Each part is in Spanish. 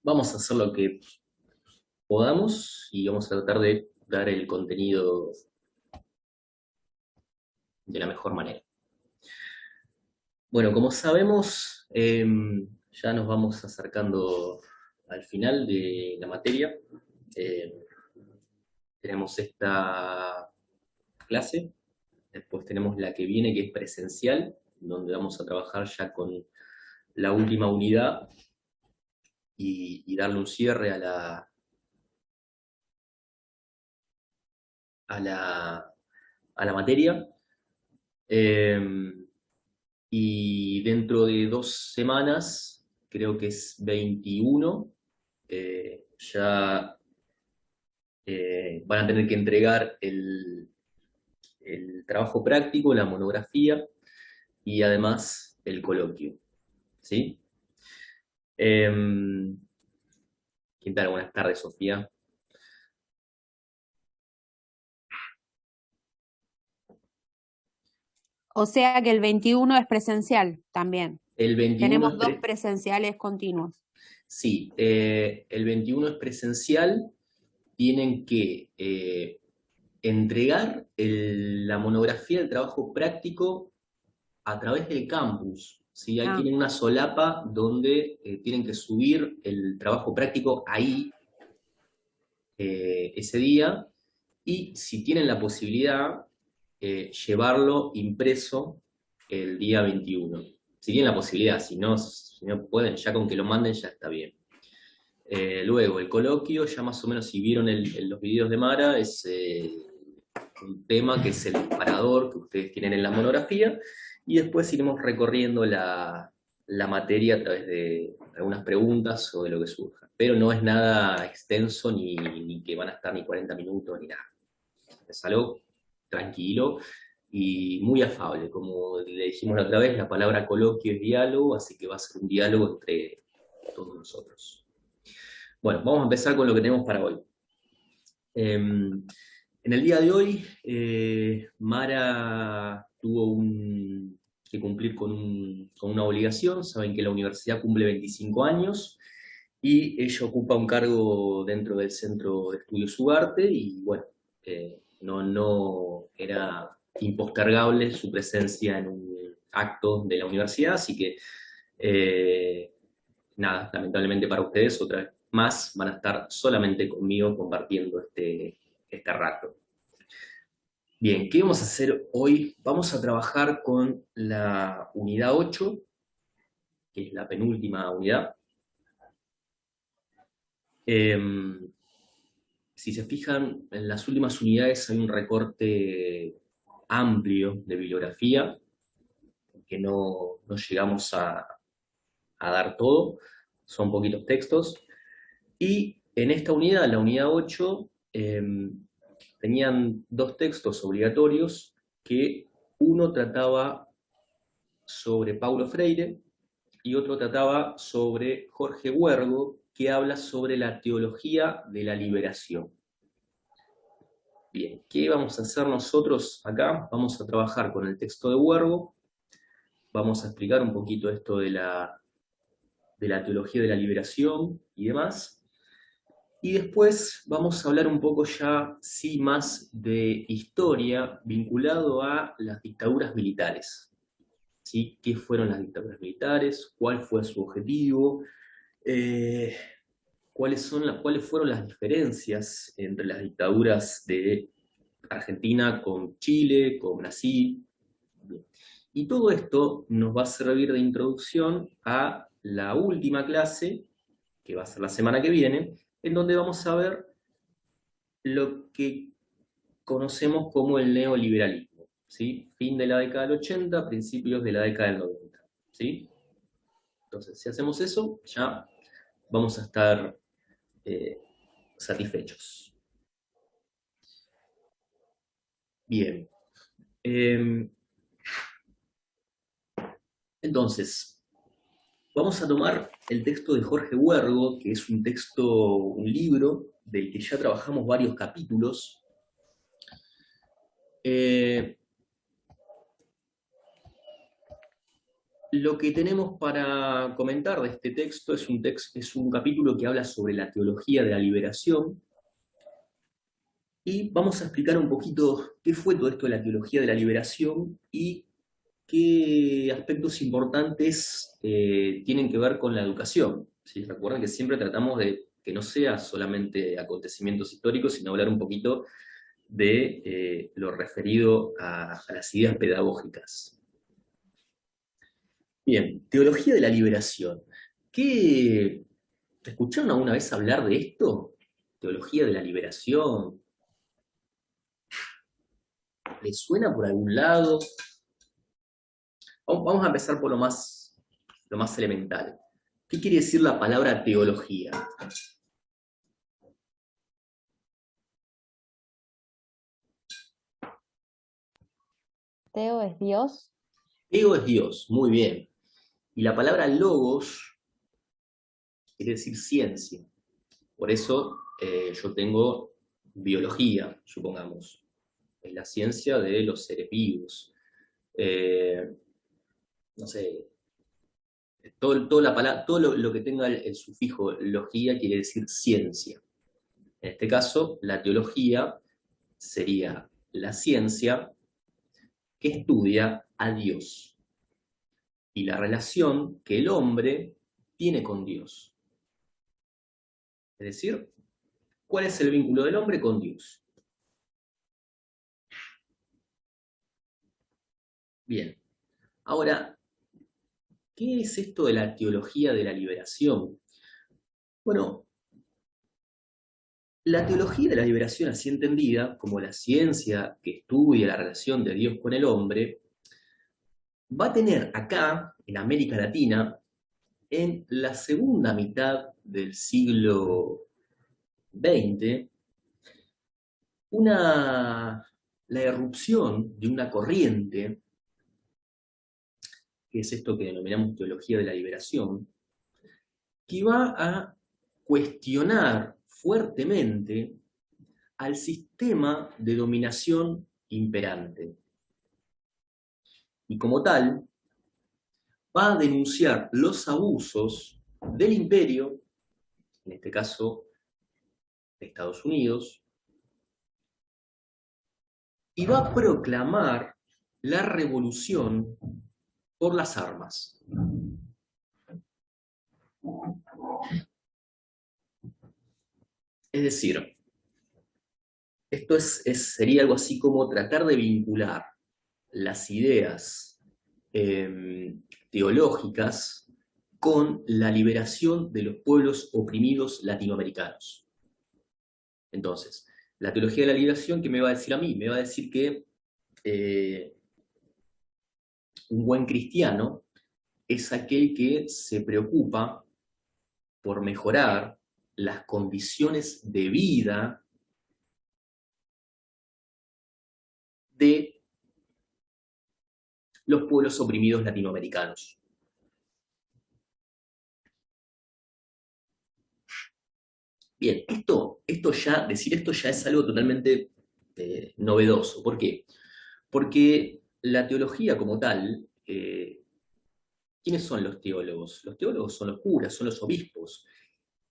Vamos a hacer lo que podamos y vamos a tratar de dar el contenido de la mejor manera. Bueno, como sabemos, ya nos vamos acercando al final de la materia. Eh, Tenemos esta clase, después tenemos la que viene que es presencial, donde vamos a trabajar ya con la última unidad y darle un cierre a la, a la materia. Eh, y dentro de 2 semanas, creo que es 21, ya van a tener que entregar el trabajo práctico, la monografía y además el coloquio. ¿Sí? Eh, ¿Qué tal? Buenas tardes, Sofía. O sea que el 21 es presencial también. El 21 es Tenemos dos presenciales continuos. sí, el 21 es presencial. Tienen que entregar la monografía, el trabajo práctico a través del campus. ¿Sí? Ahí Ah, tienen una solapa donde tienen que subir el trabajo práctico ahí ese día y si tienen la posibilidad, llevarlo impreso el día 21. Si tienen la posibilidad, si no pueden, ya con que lo manden ya está bien. Luego, el coloquio, ya más o menos si vieron los videos de Mara, es un tema que es el disparador que ustedes tienen en la monografía, y después iremos recorriendo la materia a través de algunas preguntas o de lo que surja. Pero no es nada extenso ni que van a estar ni 40 minutos ni nada. Es algo tranquilo y muy afable. Como le dijimos la otra vez, la palabra coloquio es diálogo, así que va a ser un diálogo entre todos nosotros. Bueno, vamos a empezar con lo que tenemos para hoy. En el día de hoy, Mara tuvo que cumplir con una obligación. Saben que la universidad cumple 25 años y ella ocupa un cargo dentro del Centro de Estudios Ugarte y bueno, no era impostergable su presencia en un acto de la universidad, así que nada, lamentablemente para ustedes, otra vez más, van a estar solamente conmigo compartiendo este rato. Bien, ¿qué vamos a hacer hoy? Vamos a trabajar con la unidad 8, que es la penúltima unidad. Eh, si se fijan, en las últimas unidades hay un recorte amplio de bibliografía, que no llegamos a dar todo, son poquitos textos. Y en esta unidad, la unidad 8, tenían 2 textos obligatorios que uno trataba sobre Paulo Freire y otro trataba sobre Jorge Huergo, que habla sobre la teología de la liberación. Bien, ¿qué vamos a hacer nosotros acá? Vamos a trabajar con el texto de Huergo, vamos a explicar un poquito esto de la teología de la liberación y demás. Y después vamos a hablar un poco ya, sí, más de historia vinculado a las dictaduras militares. ¿Sí? ¿Qué fueron las dictaduras militares? ¿Cuál fue su objetivo? Eh, ¿Cuáles fueron las diferencias entre las dictaduras de Argentina con Chile, con Brasil? Bien. Y todo esto nos va a servir de introducción a la última clase, que va a ser la semana que viene, en donde vamos a ver lo que conocemos como el neoliberalismo, ¿sí? Fin de la década del 80, principios de la década del 90, ¿sí? Entonces, si hacemos eso, ya vamos a estar eh, satisfechos. Bien. Eh, entonces, vamos a tomar el texto de Jorge Huergo, que es un libro del que ya trabajamos varios capítulos. Eh, lo que tenemos para comentar de este texto es un capítulo que habla sobre la teología de la liberación, y vamos a explicar un poquito qué fue todo esto de la teología de la liberación y qué aspectos importantes tienen que ver con la educación. ¿Sí? Recuerden que siempre tratamos de que no sea solamente acontecimientos históricos, sino hablar un poquito de lo referido a las ideas pedagógicas. Bien, teología de la liberación. ¿Qué, ¿Escucharon alguna vez hablar de esto? Teología de la liberación. ¿Les suena por algún lado? Vamos a empezar por lo más elemental. ¿Qué quiere decir la palabra teología? Teo es Dios. Ego es Dios, muy bien. Y la palabra logos quiere decir ciencia. Por eso yo tengo biología, supongamos. Es la ciencia de los seres vivos. No sé, todo lo que tenga el sufijo logía quiere decir ciencia. En este caso, la teología sería la ciencia que estudia a Dios y la relación que el hombre tiene con Dios. Es decir, ¿cuál es el vínculo del hombre con Dios? Bien, ahora, ¿qué es esto de la teología de la liberación? Bueno, la teología de la liberación, así entendida como la ciencia que estudia la relación de Dios con el hombre, va a tener acá, en América Latina, en la segunda mitad del siglo XX, la irrupción de una corriente, que es esto que denominamos teología de la liberación, que va a cuestionar fuertemente al sistema de dominación imperante. Y como tal, va a denunciar los abusos del imperio, en este caso de Estados Unidos, y va a proclamar la revolución por las armas. Es decir, esto sería algo así como tratar de vincular las ideas teológicas con la liberación de los pueblos oprimidos latinoamericanos. Entonces, la teología de la liberación, ¿qué me va a decir a mí? Me va a decir que un buen cristiano es aquel que se preocupa por mejorar las condiciones de vida de los pueblos oprimidos latinoamericanos. Bien, decir esto ya es algo totalmente novedoso. ¿Por qué? Porque la teología como tal, ¿quiénes son los teólogos? Los teólogos son los curas, son los obispos.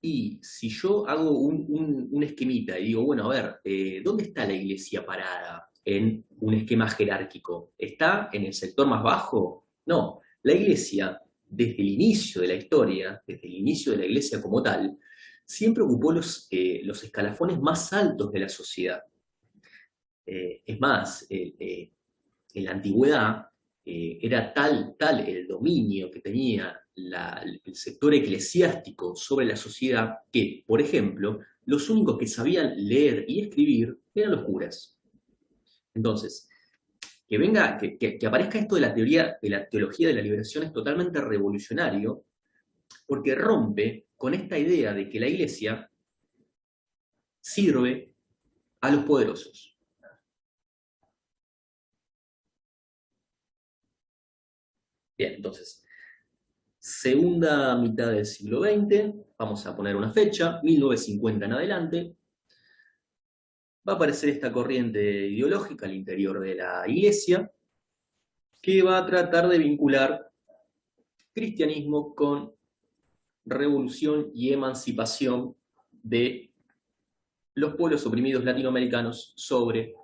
Y si yo hago un esquemita y digo, bueno, a ver, ¿dónde está la iglesia parada en un esquema jerárquico? ¿Está en el sector más bajo? No, la iglesia, desde el inicio de la historia, desde el inicio de la iglesia como tal, siempre ocupó los escalafones más altos de la sociedad. Es más, en la antigüedad era tal el dominio que tenía el sector eclesiástico sobre la sociedad que, por ejemplo, los únicos que sabían leer y escribir eran los curas. Entonces, que aparezca esto de la teología de la liberación es totalmente revolucionario, porque rompe con esta idea de que la iglesia sirve a los poderosos. Bien, entonces, segunda mitad del siglo XX, vamos a poner una fecha, 1950 en adelante, va a aparecer esta corriente ideológica al interior de la iglesia, que va a tratar de vincular cristianismo con revolución y emancipación de los pueblos oprimidos latinoamericanos sobre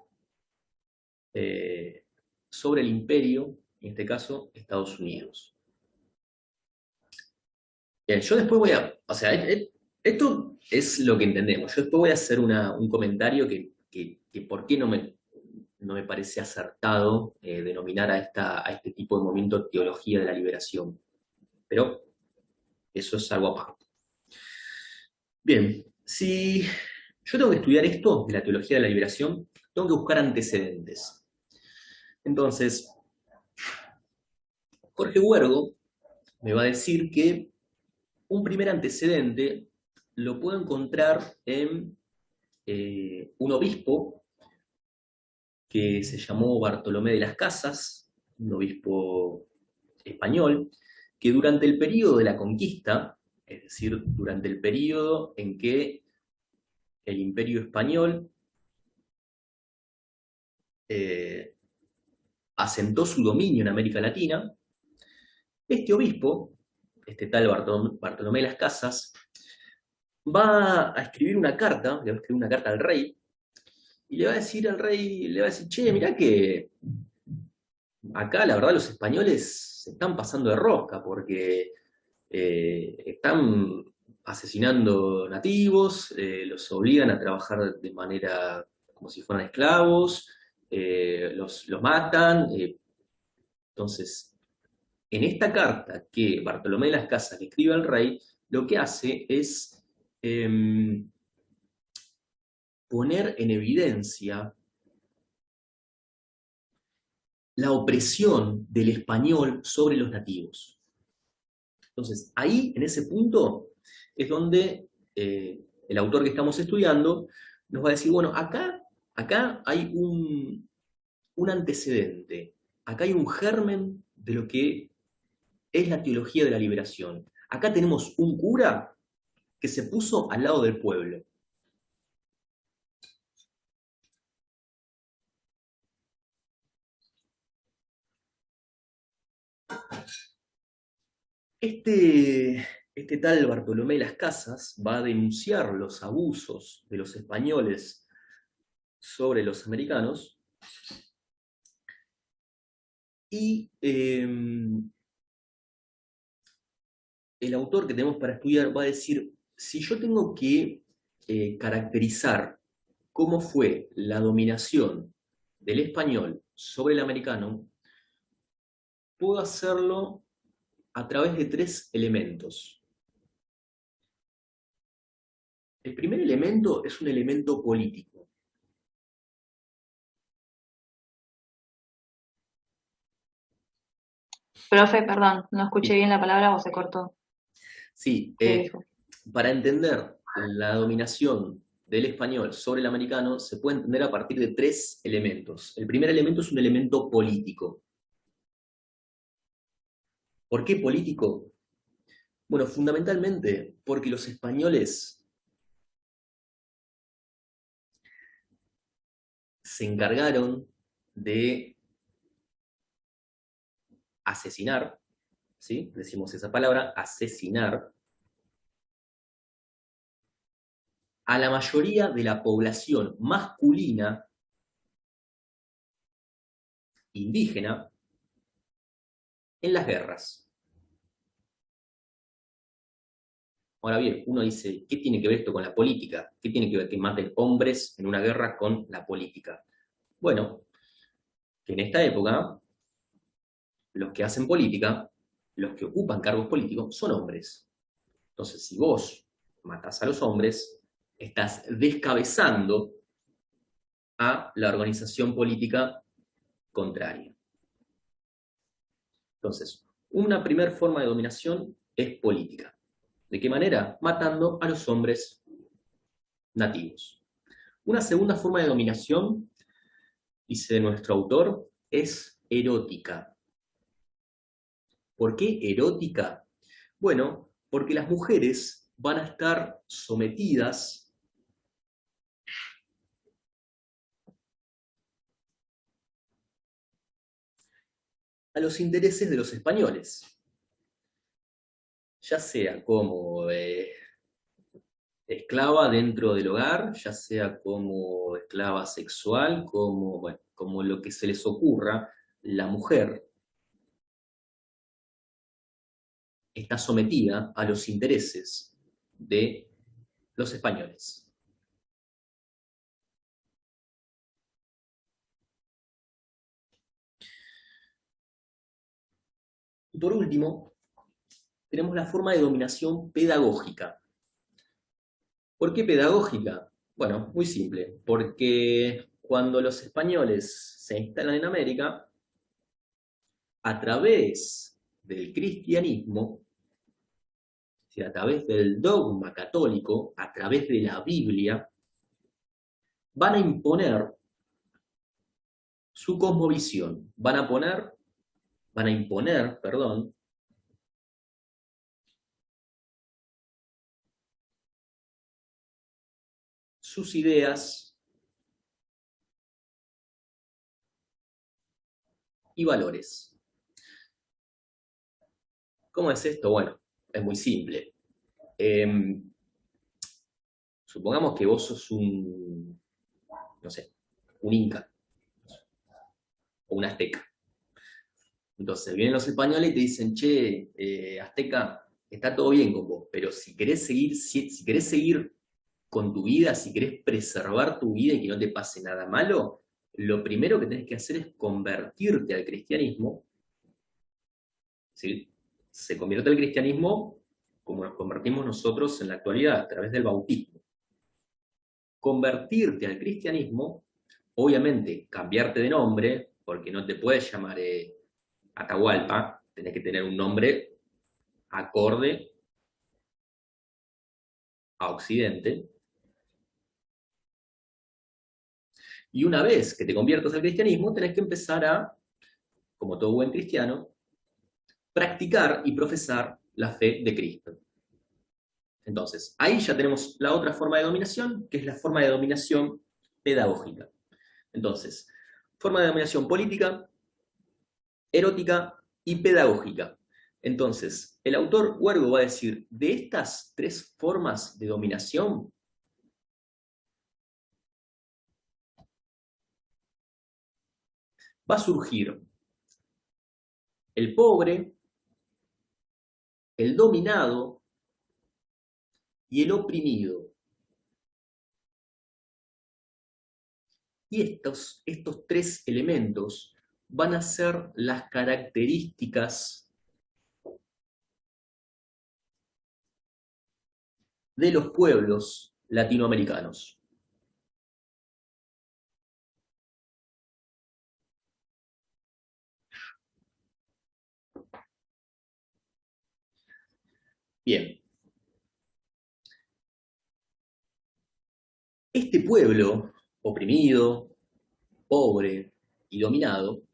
el imperio, en este caso Estados Unidos. Bien, yo después voy a, o sea, esto es lo que entendemos. Yo después voy a hacer un comentario que por qué no me parece acertado denominar a este tipo de movimiento teología de la liberación. Pero eso es algo aparte. Bien, si yo tengo que estudiar esto de la teología de la liberación, tengo que buscar antecedentes. Entonces, Jorge Huergo me va a decir que un primer antecedente lo puedo encontrar en un obispo que se llamó Bartolomé de las Casas, un obispo español, que durante el periodo de la conquista, es decir, durante el periodo en que el imperio español asentó su dominio en América Latina, este obispo, este tal Bartolomé de las Casas, va a escribir una carta, le va a escribir una carta al rey, y le va a decir al rey, le va a decir, che, mirá que acá la verdad los españoles se están pasando de rosca, porque están asesinando nativos, los obligan a trabajar de manera como si fueran esclavos, los matan. Entonces, en esta carta que Bartolomé de las Casas le escribe al rey, lo que hace es poner en evidencia la opresión del español sobre los nativos. Entonces, ahí, en ese punto, es donde el autor que estamos estudiando nos va a decir, bueno, acá hay un antecedente, acá hay un germen de lo que es la teología de la liberación. Acá tenemos un cura que se puso al lado del pueblo. Este tal Bartolomé de las Casas va a denunciar los abusos de los españoles sobre los americanos y el autor que tenemos para estudiar va a decir, si yo tengo que caracterizar cómo fue la dominación del español sobre el americano, puedo hacerlo a través de tres elementos. El primer elemento es un elemento político. Profe, perdón, no escuché bien la palabra o se cortó. Sí, ¿Qué dijo? para entender la dominación del español sobre el americano se puede entender a partir de tres elementos. El primer elemento es un elemento político. ¿Por qué político? Bueno, fundamentalmente porque los españoles se encargaron de asesinar, ¿sí? Decimos esa palabra, asesinar, a la mayoría de la población masculina indígena en las guerras. Ahora bien, uno dice, ¿qué tiene que ver esto con la política? ¿Qué tiene que ver que maten hombres en una guerra con la política? Bueno, que en esta época los que hacen política, los que ocupan cargos políticos, son hombres. Entonces, si vos matás a los hombres, estás descabezando a la organización política contraria. Entonces, una primera forma de dominación es política. ¿De qué manera? Matando a los hombres nativos. Una segunda forma de dominación, dice nuestro autor, es erótica. ¿Por qué erótica? Bueno, porque las mujeres van a estar sometidas a los intereses de los españoles. ya sea como esclava dentro del hogar, ya sea como esclava sexual, como, bueno, como lo que se les ocurra, la mujer está sometida a los intereses de los españoles. Y por último, tenemos la forma de dominación pedagógica. ¿Por qué pedagógica? Bueno, muy simple, porque cuando los españoles se instalan en América, a través del cristianismo, es decir, a través del dogma católico, a través de la Biblia, van a imponer su cosmovisión, van a imponer, perdón, sus ideas y valores. ¿Cómo es esto? Bueno, es muy simple. Supongamos que vos sos un, no sé, un inca o un azteca. Entonces vienen los españoles y te dicen, che, azteca, está todo bien con vos, pero si querés seguir con tu vida, si querés preservar tu vida y que no te pase nada malo, lo primero que tenés que hacer es convertirte al cristianismo. ¿Sí? Se convierte al cristianismo como nos convertimos nosotros en la actualidad, a través del bautismo. Convertirte al cristianismo, obviamente cambiarte de nombre, porque no te puedes llamar Atahualpa, tenés que tener un nombre acorde a Occidente. Y una vez que te conviertas al cristianismo, tenés que empezar a, como todo buen cristiano, practicar y profesar la fe de Cristo. Entonces, ahí ya tenemos la otra forma de dominación, que es la forma de dominación pedagógica. Entonces, forma de dominación política, erótica y pedagógica. Entonces, el autor Huergo va a decir, de estas tres formas de dominación, va a surgir el pobre, el dominado y el oprimido. Y estos tres elementos van a ser las características de los pueblos latinoamericanos. Bien. Este pueblo oprimido, pobre y dominado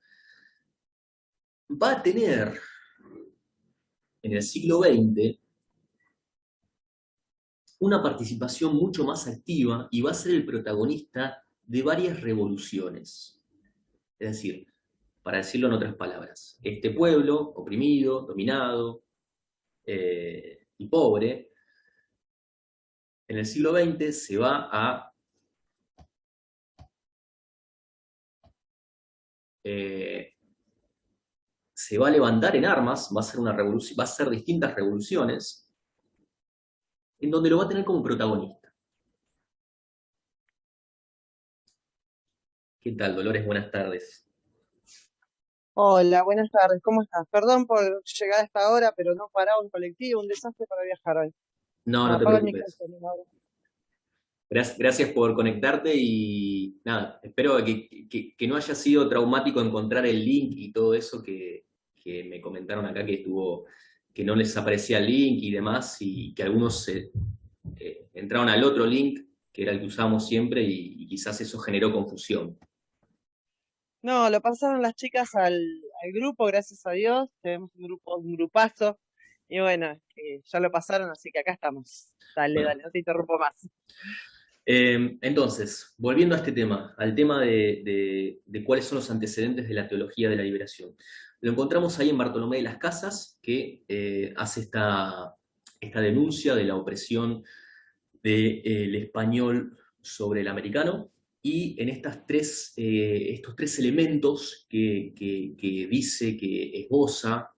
va a tener en el siglo XX una participación mucho más activa y va a ser el protagonista de varias revoluciones. Es decir, para decirlo en otras palabras, este pueblo oprimido, dominado y pobre, en el siglo XX se va a levantar en armas, va a ser una revolución, va a ser distintas revoluciones, en donde lo va a tener como protagonista. ¿Qué tal, Dolores? Buenas tardes. Hola, buenas tardes, ¿cómo estás? Perdón por llegar a esta hora, pero no paraba un colectivo, un desastre para viajar hoy. No, no te Apaga el preocupes. micrófono ahora. Gracias por conectarte y nada, espero que no haya sido traumático encontrar el link y todo eso que me comentaron acá que no les aparecía el link y demás, y que algunos entraron al otro link, que era el que usábamos siempre, y quizás eso generó confusión. No, lo pasaron las chicas al grupo, gracias a Dios, tenemos un grupazo, y bueno, ya lo pasaron, así que acá estamos. Dale, Bueno, dale, no te interrumpo más. entonces, volviendo a este tema, al tema de cuáles son los antecedentes de la teología de la liberación. Lo encontramos ahí en Bartolomé de las Casas, que hace esta denuncia de la opresión del español sobre el americano, y en estos tres elementos que dice, que esboza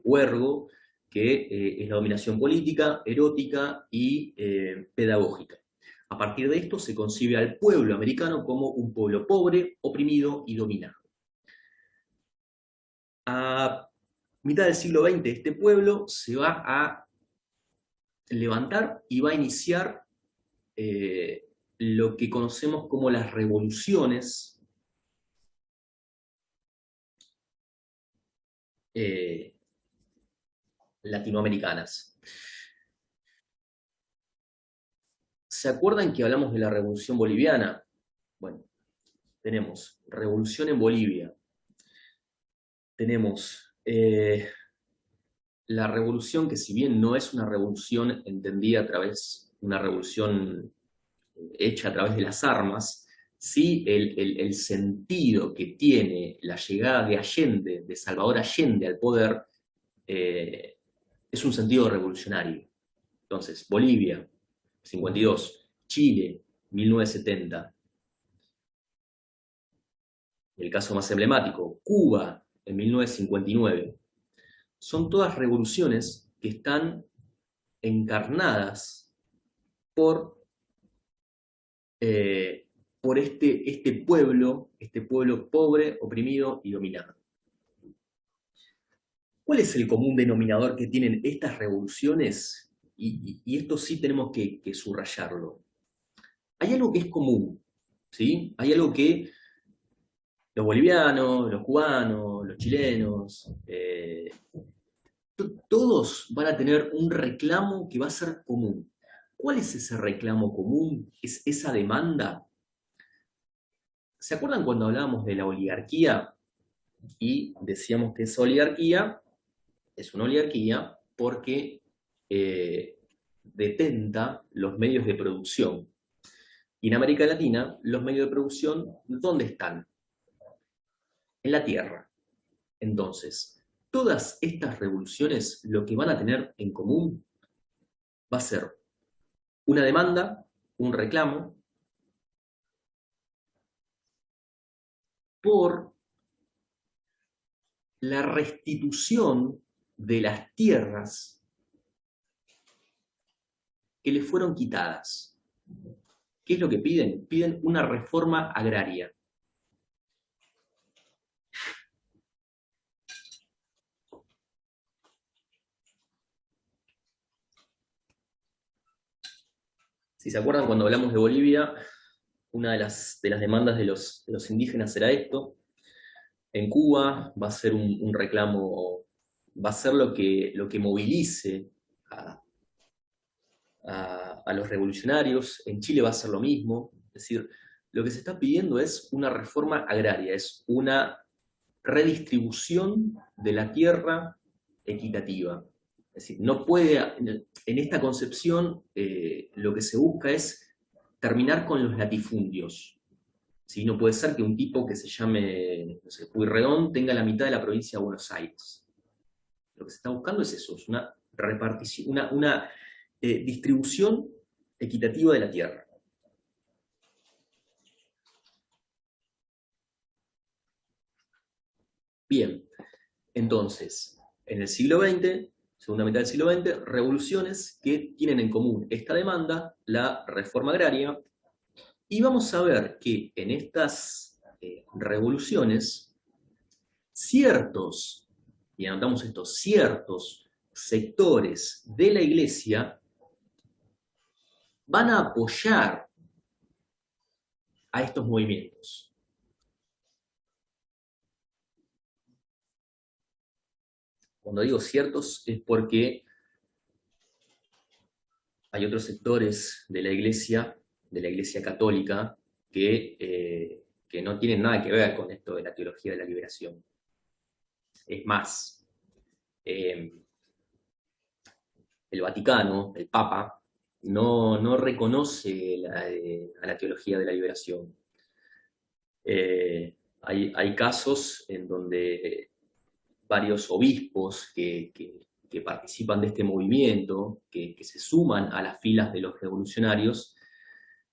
Huergo, que es la dominación política, erótica y pedagógica. A partir de esto se concibe al pueblo americano como un pueblo pobre, oprimido y dominado. A mitad del siglo XX este pueblo se va a levantar y va a iniciar lo que conocemos como las revoluciones latinoamericanas. ¿Se acuerdan que hablamos de la Revolución Boliviana? Bueno, tenemos revolución en Bolivia, tenemos la revolución, que si bien no es una revolución entendida a través de una revolución hecha a través de las armas, sí el sentido que tiene la llegada de Allende, de Salvador Allende al poder, es un sentido revolucionario. Entonces, Bolivia, 52, Chile, 1970. El caso más emblemático, Cuba, en 1959. Son todas revoluciones que están encarnadas por este pueblo pobre, oprimido y dominado. ¿Cuál es el común denominador que tienen estas revoluciones? Y esto sí tenemos que subrayarlo. Hay algo que es común, ¿sí? Hay algo que los bolivianos, los cubanos, los chilenos, todos van a tener un reclamo que va a ser común. ¿Cuál es ese reclamo común? ¿Es esa demanda? ¿Se acuerdan cuando hablábamos de la oligarquía? Y decíamos que esa oligarquía es una oligarquía porque detenta los medios de producción. Y en América Latina, los medios de producción, ¿dónde están? En la tierra. Entonces, todas estas revoluciones lo que van a tener en común va a ser una demanda, un reclamo, por la restitución de las tierras que les fueron quitadas. ¿Qué es lo que piden? Piden una reforma agraria. Si se acuerdan, cuando hablamos de Bolivia, una de las demandas de los indígenas era esto. En Cuba va a ser un reclamo, va a ser lo que movilice a los revolucionarios. En Chile va a ser lo mismo. Es decir, lo que se está pidiendo es una reforma agraria, es una redistribución de la tierra equitativa. Es decir, no puede, en esta concepción, lo que se busca es terminar con los latifundios. ¿Sí? No puede ser que un tipo que se llame, no sé, Pueyrredón tenga la mitad de la provincia de Buenos Aires. Lo que se está buscando es eso, es una repartición, una distribución equitativa de la tierra. Bien, entonces, en el siglo XX, segunda mitad del siglo XX, revoluciones que tienen en común esta demanda, la reforma agraria, y vamos a ver que en estas revoluciones, ciertos, y anotamos esto, ciertos sectores de la Iglesia van a apoyar a estos movimientos. Cuando digo ciertos es porque hay otros sectores de la Iglesia católica, que no tienen nada que ver con esto de la teología de la liberación. Es más, el Vaticano, el Papa, no reconoce a la teología de la liberación. Hay casos en donde varios obispos que que participan de este movimiento, que se suman a las filas de los revolucionarios,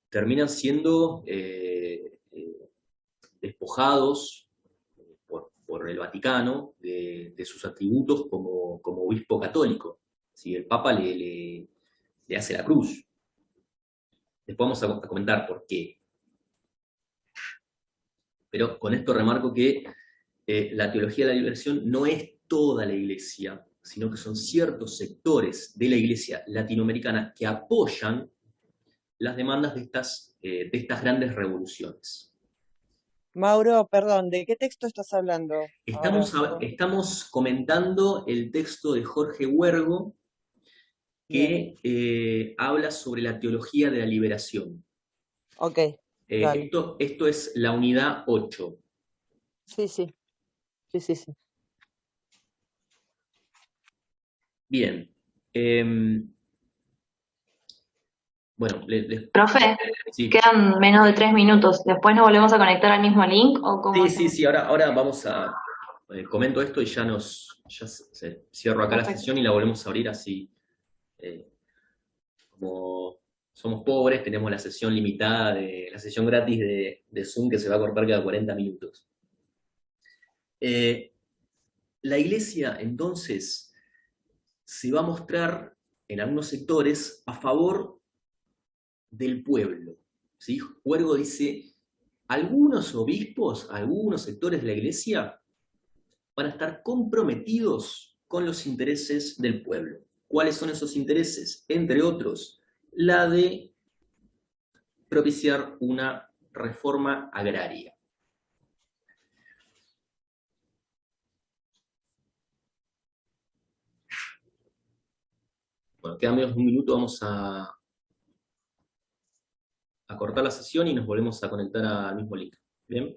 terminan siendo despojados por el Vaticano de sus atributos como obispo católico. ¿Sí? El Papa le hace la cruz. Después vamos a comentar por qué. Pero con esto remarco que la teología de la liberación no es toda la Iglesia, sino que son ciertos sectores de la Iglesia latinoamericana que apoyan las demandas de estas grandes revoluciones. Mauro, perdón, ¿de qué texto estás hablando? Estamos comentando el texto de Jorge Huergo, que habla sobre la teología de la liberación. Ok. Esto es la unidad 8. Sí. Bien. Bueno, Profe, sí. quedan menos de 3 minutos. ¿Después nos volvemos a conectar al mismo link o cómo hacemos? Sí, ahora vamos a... comento esto y ya cierro acá la sesión y la volvemos a abrir así. Como somos pobres, tenemos la sesión limitada, la sesión gratis de Zoom que se va a cortar cada 40 minutos. La Iglesia, entonces, se va a mostrar en algunos sectores a favor del pueblo. ¿Sí? Huergo dice, algunos obispos, algunos sectores de la Iglesia van a estar comprometidos con los intereses del pueblo. ¿Cuáles son esos intereses? Entre otros, la de propiciar una reforma agraria. Bueno, queda menos de un minuto, vamos a cortar la sesión y nos volvemos a conectar al mismo link. ¿Bien?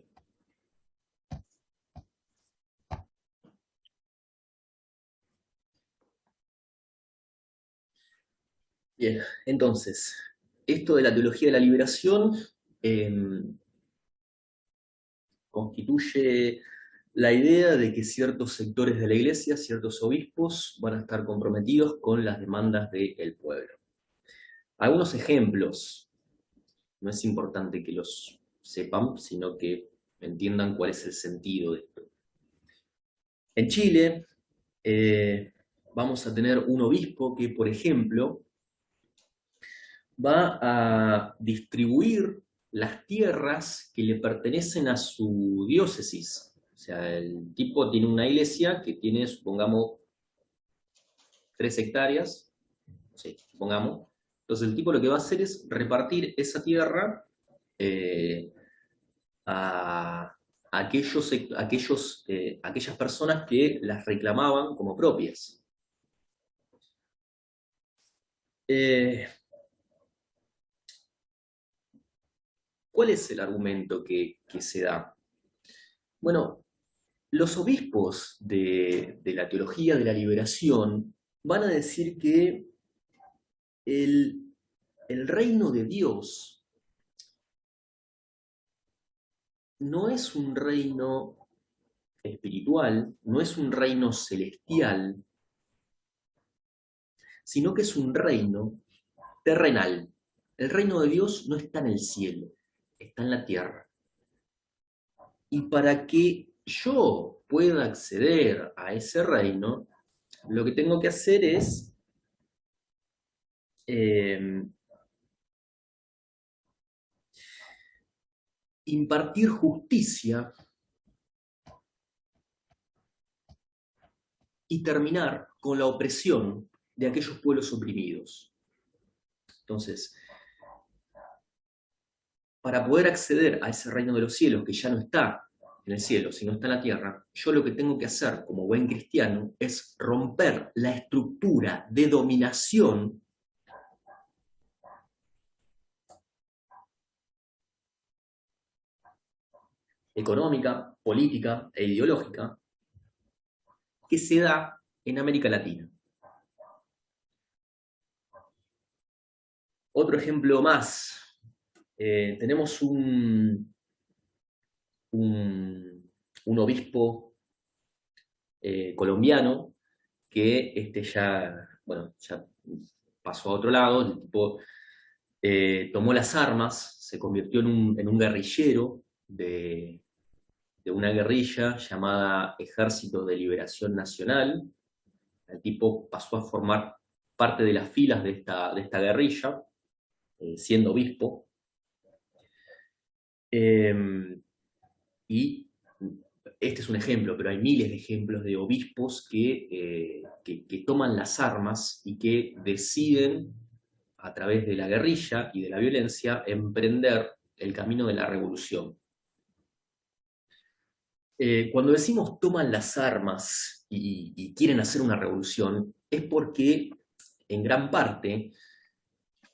Bien, entonces, esto de la teología de la liberación constituye la idea de que ciertos sectores de la Iglesia, ciertos obispos, van a estar comprometidos con las demandas del pueblo. Algunos ejemplos, no es importante que los sepan, sino que entiendan cuál es el sentido de esto. En Chile vamos a tener un obispo que, por ejemplo, va a distribuir las tierras que le pertenecen a su diócesis. O sea, el tipo tiene una iglesia que tiene, supongamos, 3 hectáreas, sí, supongamos. Entonces el tipo lo que va a hacer es repartir esa tierra a aquellas personas que las reclamaban como propias. ¿Cuál es el argumento que se da? Bueno, los obispos de la teología de la liberación van a decir que el reino de Dios no es un reino espiritual, no es un reino celestial, sino que es un reino terrenal. El reino de Dios no está en el cielo, está en la tierra. Y para que yo pueda acceder a ese reino, lo que tengo que hacer es impartir justicia y terminar con la opresión de aquellos pueblos oprimidos. Entonces, para poder acceder a ese reino de los cielos, que ya no está en el cielo, sino está en la tierra, yo lo que tengo que hacer como buen cristiano es romper la estructura de dominación económica, política e ideológica que se da en América Latina. Otro ejemplo más. Tenemos un obispo colombiano que bueno, ya pasó a otro lado, el tipo tomó las armas, se convirtió en un guerrillero de una guerrilla llamada Ejército de Liberación Nacional. El tipo pasó a formar parte de las filas de esta guerrilla, siendo obispo. Y este es un ejemplo, pero hay miles de ejemplos de obispos que toman las armas y que deciden, a través de la guerrilla y de la violencia, emprender el camino de la revolución. Cuando decimos toman las armas y quieren hacer una revolución, es porque, en gran parte,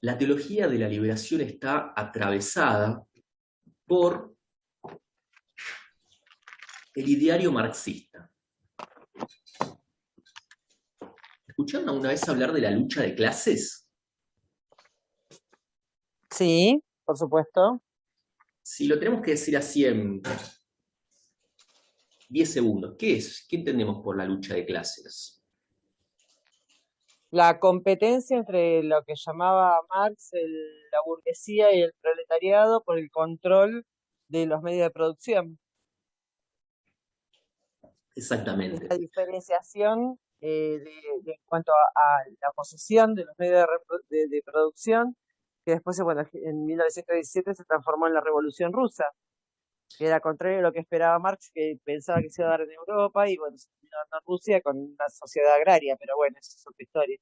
la teología de la liberación está atravesada por el ideario marxista. ¿Escucharon alguna vez hablar de la lucha de clases? Sí, por supuesto. Si lo tenemos que decir así en 10 segundos, ¿qué es? ¿Qué entendemos por la lucha de clases? La competencia entre lo que llamaba Marx la burguesía y el proletariado por el control de los medios de producción. Exactamente. Esta diferenciación en cuanto a la posesión de los medios de producción, que después, bueno, en 1917 se transformó en la Revolución Rusa, que era contrario a lo que esperaba Marx, que pensaba que se iba a dar en Europa, y bueno, se terminó dando en Rusia con una sociedad agraria, pero bueno, esa es otra historia.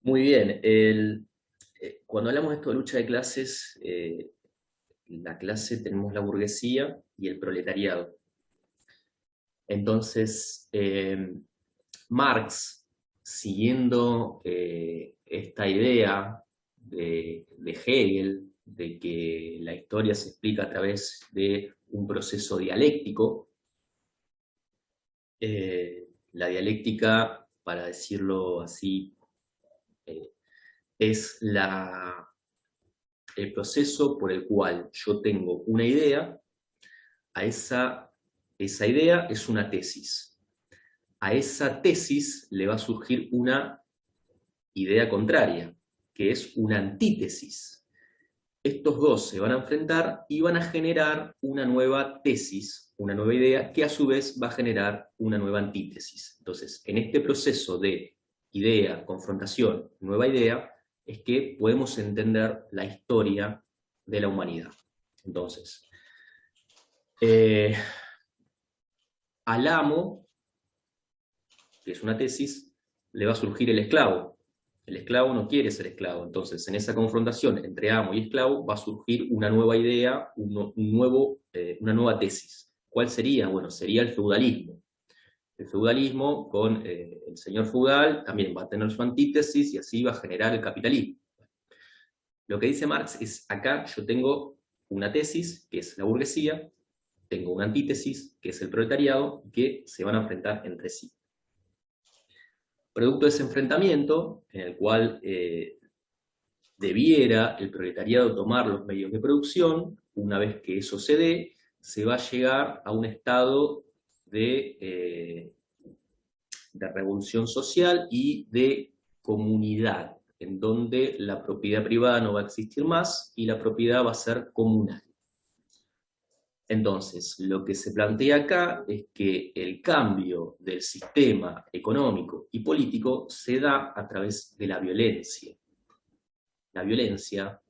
Muy bien. Cuando hablamos de esto de lucha de clases, la clase tenemos la burguesía y el proletariado. Entonces, Marx, siguiendo esta idea de Hegel, de que la historia se explica a través de un proceso dialéctico, la dialéctica, para decirlo así, es el proceso por el cual yo tengo una idea, esa idea es una tesis. A esa tesis le va a surgir una idea contraria, que es una antítesis. Estos dos se van a enfrentar y van a generar una nueva tesis, una nueva idea, que a su vez va a generar una nueva antítesis. Entonces, en este proceso de idea, confrontación, nueva idea, es que podemos entender la historia de la humanidad. Entonces, al amo, que es una tesis, le va a surgir el esclavo. El esclavo no quiere ser esclavo, entonces en esa confrontación entre amo y esclavo va a surgir una nueva idea, una nueva tesis. ¿Cuál sería? Bueno, sería el feudalismo. El feudalismo, con el señor feudal, también va a tener su antítesis y así va a generar el capitalismo. Lo que dice Marx es, acá yo tengo una tesis, que es la burguesía, tengo una antítesis, que es el proletariado, que se van a enfrentar entre sí. Producto de ese enfrentamiento, en el cual debiera el proletariado tomar los medios de producción, una vez que eso se dé, se va a llegar a un estado de revolución social y de comunidad, en donde la propiedad privada no va a existir más y la propiedad va a ser comunal. Entonces, lo que se plantea acá es que el cambio del sistema económico y político se da a través de la violencia. La violencia,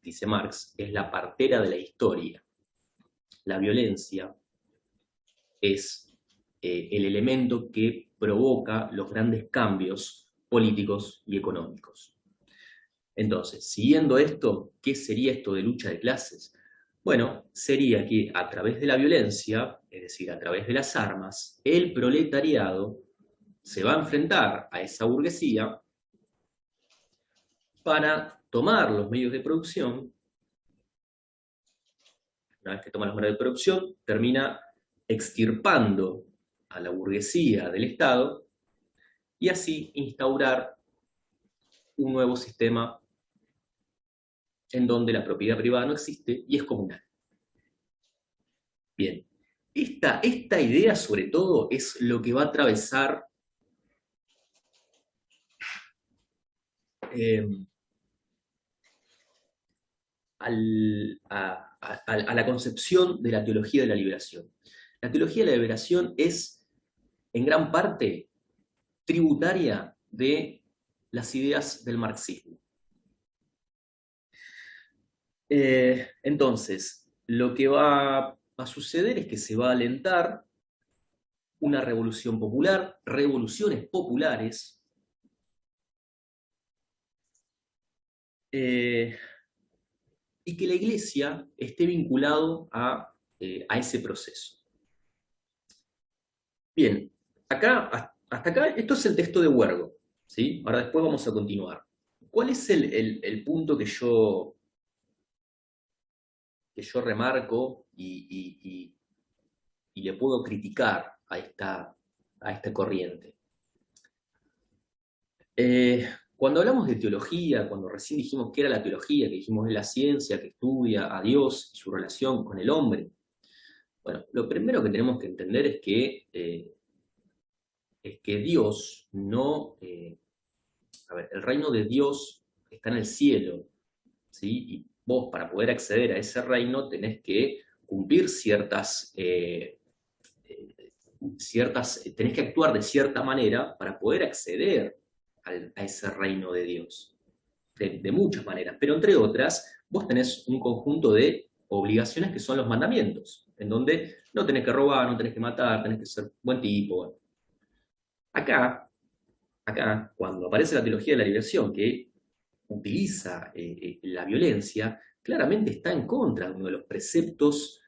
dice Marx, es la partera de la historia. La violencia es el elemento que provoca los grandes cambios políticos y económicos. Entonces, siguiendo esto, ¿qué sería esto de lucha de clases? Bueno, sería que a través de la violencia, es decir, a través de las armas, el proletariado se va a enfrentar a esa burguesía para tomar los medios de producción. Una vez que toma los medios de producción, termina extirpando a la burguesía del Estado y así instaurar un nuevo sistema en donde la propiedad privada no existe y es comunal. Bien, esta idea sobre todo es lo que va a atravesar a la concepción de la teología de la liberación. La teología de la liberación es, en gran parte, tributaria de las ideas del marxismo. Entonces, lo que va a suceder es que se va a alentar una revolución popular, revoluciones populares, y que la Iglesia esté vinculado a ese proceso. Bien, hasta acá, esto es el texto de Huergo, ¿sí? Ahora después vamos a continuar. ¿Cuál es el punto que yo remarco y le puedo criticar a esta corriente? Cuando hablamos de teología, cuando recién dijimos que era la teología, que dijimos es la ciencia que estudia a Dios y su relación con el hombre, bueno, lo primero que tenemos que entender es que Dios no... a ver, el reino de Dios está en el cielo, ¿sí? Y vos, para poder acceder a ese reino, tenés que cumplir tenés que actuar de cierta manera para poder acceder a ese reino de Dios. De muchas maneras, pero entre otras, vos tenés un conjunto de obligaciones que son los mandamientos, en donde no tenés que robar, no tenés que matar, tenés que ser buen tipo. Bueno. Acá, cuando aparece la teología de la liberación, que utiliza la violencia, claramente está en contra de uno de los preceptos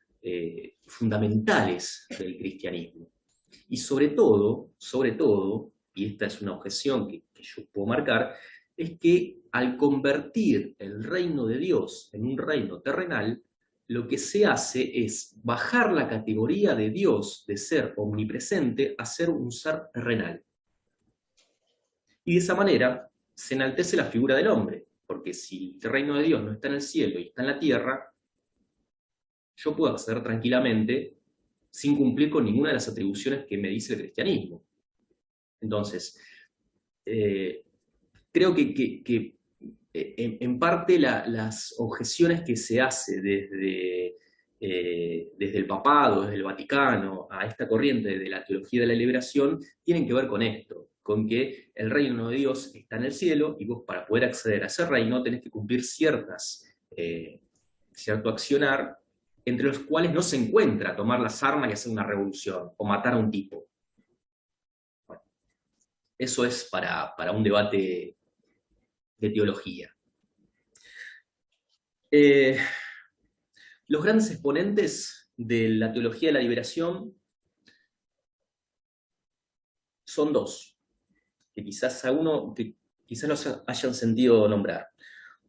fundamentales del cristianismo. Y sobre todo, y esta es una objeción que yo puedo marcar, es que al convertir el reino de Dios en un reino terrenal, lo que se hace es bajar la categoría de Dios, de ser omnipresente, a ser un ser terrenal. Y de esa manera se enaltece la figura del hombre, porque si el reino de Dios no está en el cielo y está en la tierra, yo puedo acceder tranquilamente sin cumplir con ninguna de las atribuciones que me dice el cristianismo. Entonces, creo que en parte las objeciones que se hace desde el papado, desde el Vaticano, a esta corriente de la teología de la liberación, tienen que ver con esto, con que el reino de Dios está en el cielo, y vos para poder acceder a ese reino tenés que cumplir cierto accionar, entre los cuales no se encuentra tomar las armas y hacer una revolución, o matar a un tipo. Bueno, eso es para un debate de teología. Los grandes exponentes de la teología de la liberación son dos, que quizás los hayan sentido nombrar.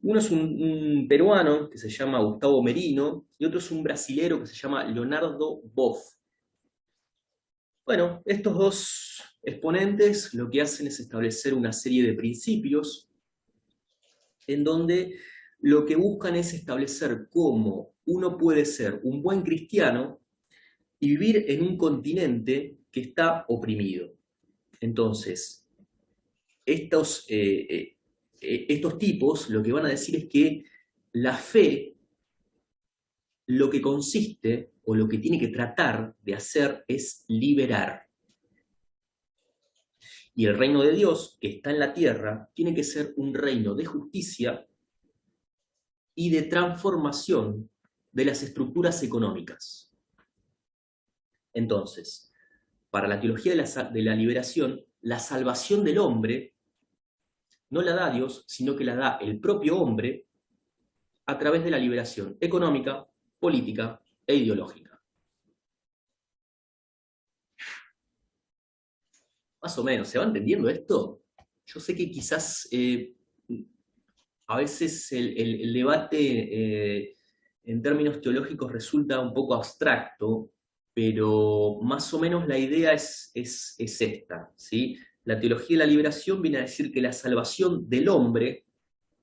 Uno es un peruano que se llama Gustavo Merino, y otro es un brasilero que se llama Leonardo Boff. Bueno, estos dos exponentes lo que hacen es establecer una serie de principios en donde lo que buscan es establecer cómo uno puede ser un buen cristiano y vivir en un continente que está oprimido. Entonces, estos tipos lo que van a decir es que la fe, lo que consiste, o lo que tiene que tratar de hacer, es liberar. Y el reino de Dios, que está en la tierra, tiene que ser un reino de justicia y de transformación de las estructuras económicas. Entonces, para la teología de la liberación, la salvación del hombre no la da Dios, sino que la da el propio hombre a través de la liberación económica, política e ideológica. Más o menos, ¿se va entendiendo esto? Yo sé que quizás a veces el debate en términos teológicos resulta un poco abstracto, pero más o menos la idea es esta, ¿sí? La teología de la liberación viene a decir que la salvación del hombre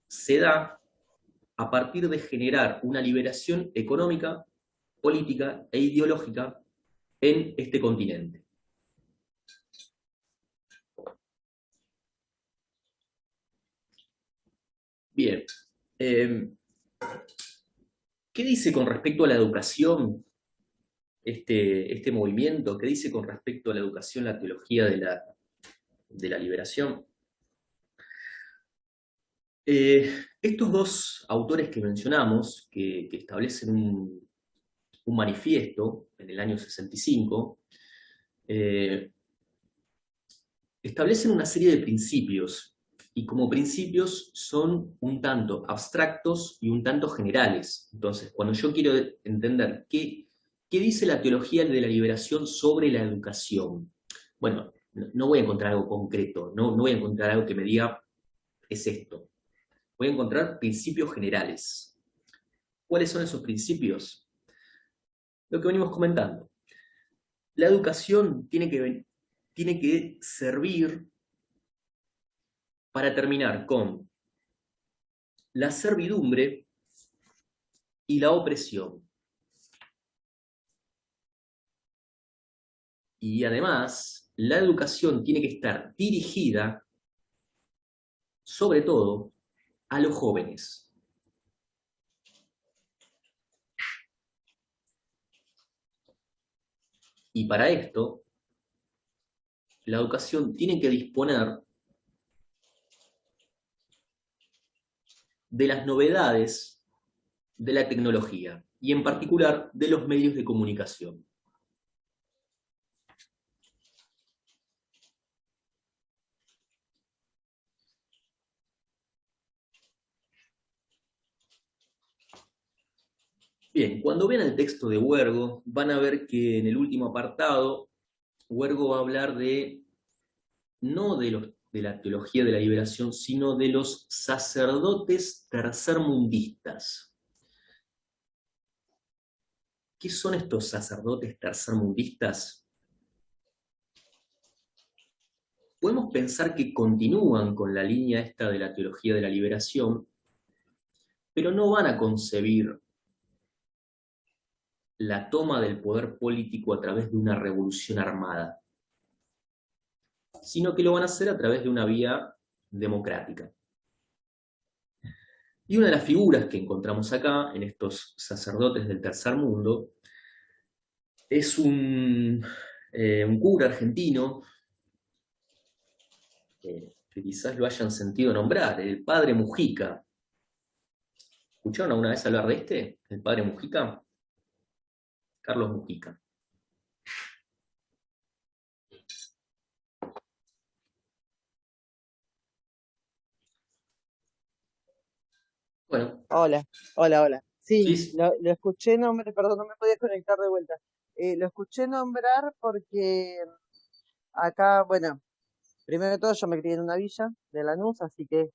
se da a partir de generar una liberación económica, política e ideológica en este continente. Bien. ¿Qué dice con respecto a la educación este movimiento? ¿Qué dice con respecto a la educación la teología de la liberación? Estos dos autores que mencionamos, que establecen un manifiesto en el año 65, establecen una serie de principios, y como principios son un tanto abstractos y un tanto generales. Entonces, cuando yo quiero entender qué dice la teología de la liberación sobre la educación, bueno, no voy a encontrar algo concreto, no voy a encontrar algo que me diga, es esto. Voy a encontrar principios generales. ¿Cuáles son esos principios? Lo que venimos comentando. La educación tiene que servir para terminar con la servidumbre y la opresión. Y además, la educación tiene que estar dirigida, sobre todo, a los jóvenes. Y para esto, la educación tiene que disponer de las novedades de la tecnología, y en particular de los medios de comunicación. Bien, cuando vean el texto de Huergo, van a ver que en el último apartado, Huergo va a hablar no de la teología de la liberación, sino de los sacerdotes tercermundistas. ¿Qué son estos sacerdotes tercermundistas? Podemos pensar que continúan con la línea esta de la teología de la liberación, pero no van a concebir la toma del poder político a través de una revolución armada, sino que lo van a hacer a través de una vía democrática. Y una de las figuras que encontramos acá, en estos sacerdotes del tercer mundo, es un cura argentino, que quizás lo hayan sentido nombrar, el padre Mujica. ¿Escucharon alguna vez hablar de este? El padre Mujica. Carlos Mujica. Bueno. Hola, hola. Sí, Sí. lo escuché nombrar, perdón, no me podía conectar de vuelta. Lo escuché nombrar porque acá, bueno, primero de todo yo me crié en una villa de Lanús, así que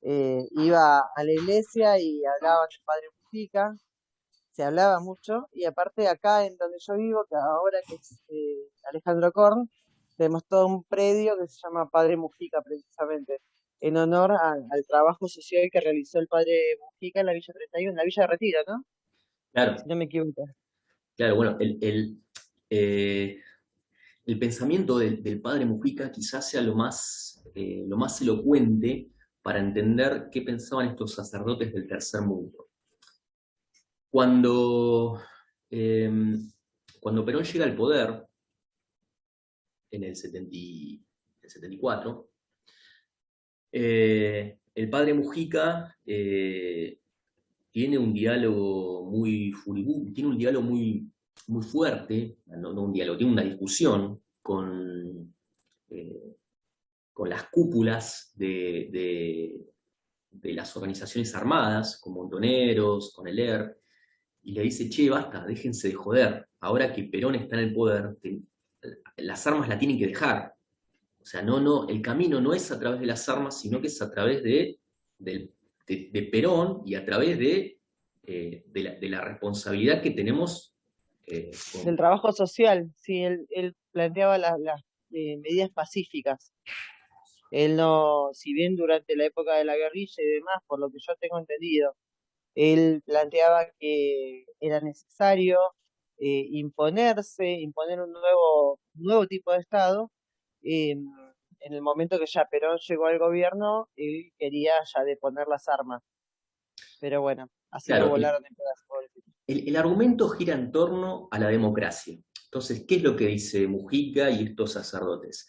iba a la iglesia y hablaban del Padre Mujica, se hablaba mucho, y aparte acá en donde yo vivo, que ahora que es Alejandro Korn, tenemos todo un predio que se llama Padre Mujica precisamente, en honor al trabajo social que realizó el Padre Mujica en la Villa 31, en la Villa de Retiro, ¿no? Claro, Si no me equivoco. claro, bueno, el pensamiento del padre Mujica quizás sea lo más elocuente para entender qué pensaban estos sacerdotes del tercer mundo. Cuando, eh, cuando Perón llega al poder, en el 74, el padre Mujica tiene un diálogo muy furibundo, tiene un diálogo muy fuerte, no un diálogo, tiene una discusión eh, con las cúpulas de las organizaciones armadas, con Montoneros, con el ER, y le dice, che, basta, déjense de joder, ahora que Perón está en el poder, las armas la tienen que dejar. O sea, el camino no es a través de las armas, sino que es a través de Perón y a través de la responsabilidad que tenemos Del trabajo social, sí, él planteaba las medidas pacíficas. Él no, si bien durante la época de la guerrilla y demás, por lo que yo tengo entendido, él planteaba que era necesario imponer un nuevo tipo de Estado, eh, en el momento que ya Perón llegó al gobierno, él quería ya deponer las armas. Pero bueno, así lo Claro, volaron en pedazos, pobrecito. el argumento gira en torno a la democracia. Entonces, ¿qué es lo que dice Mujica y estos sacerdotes?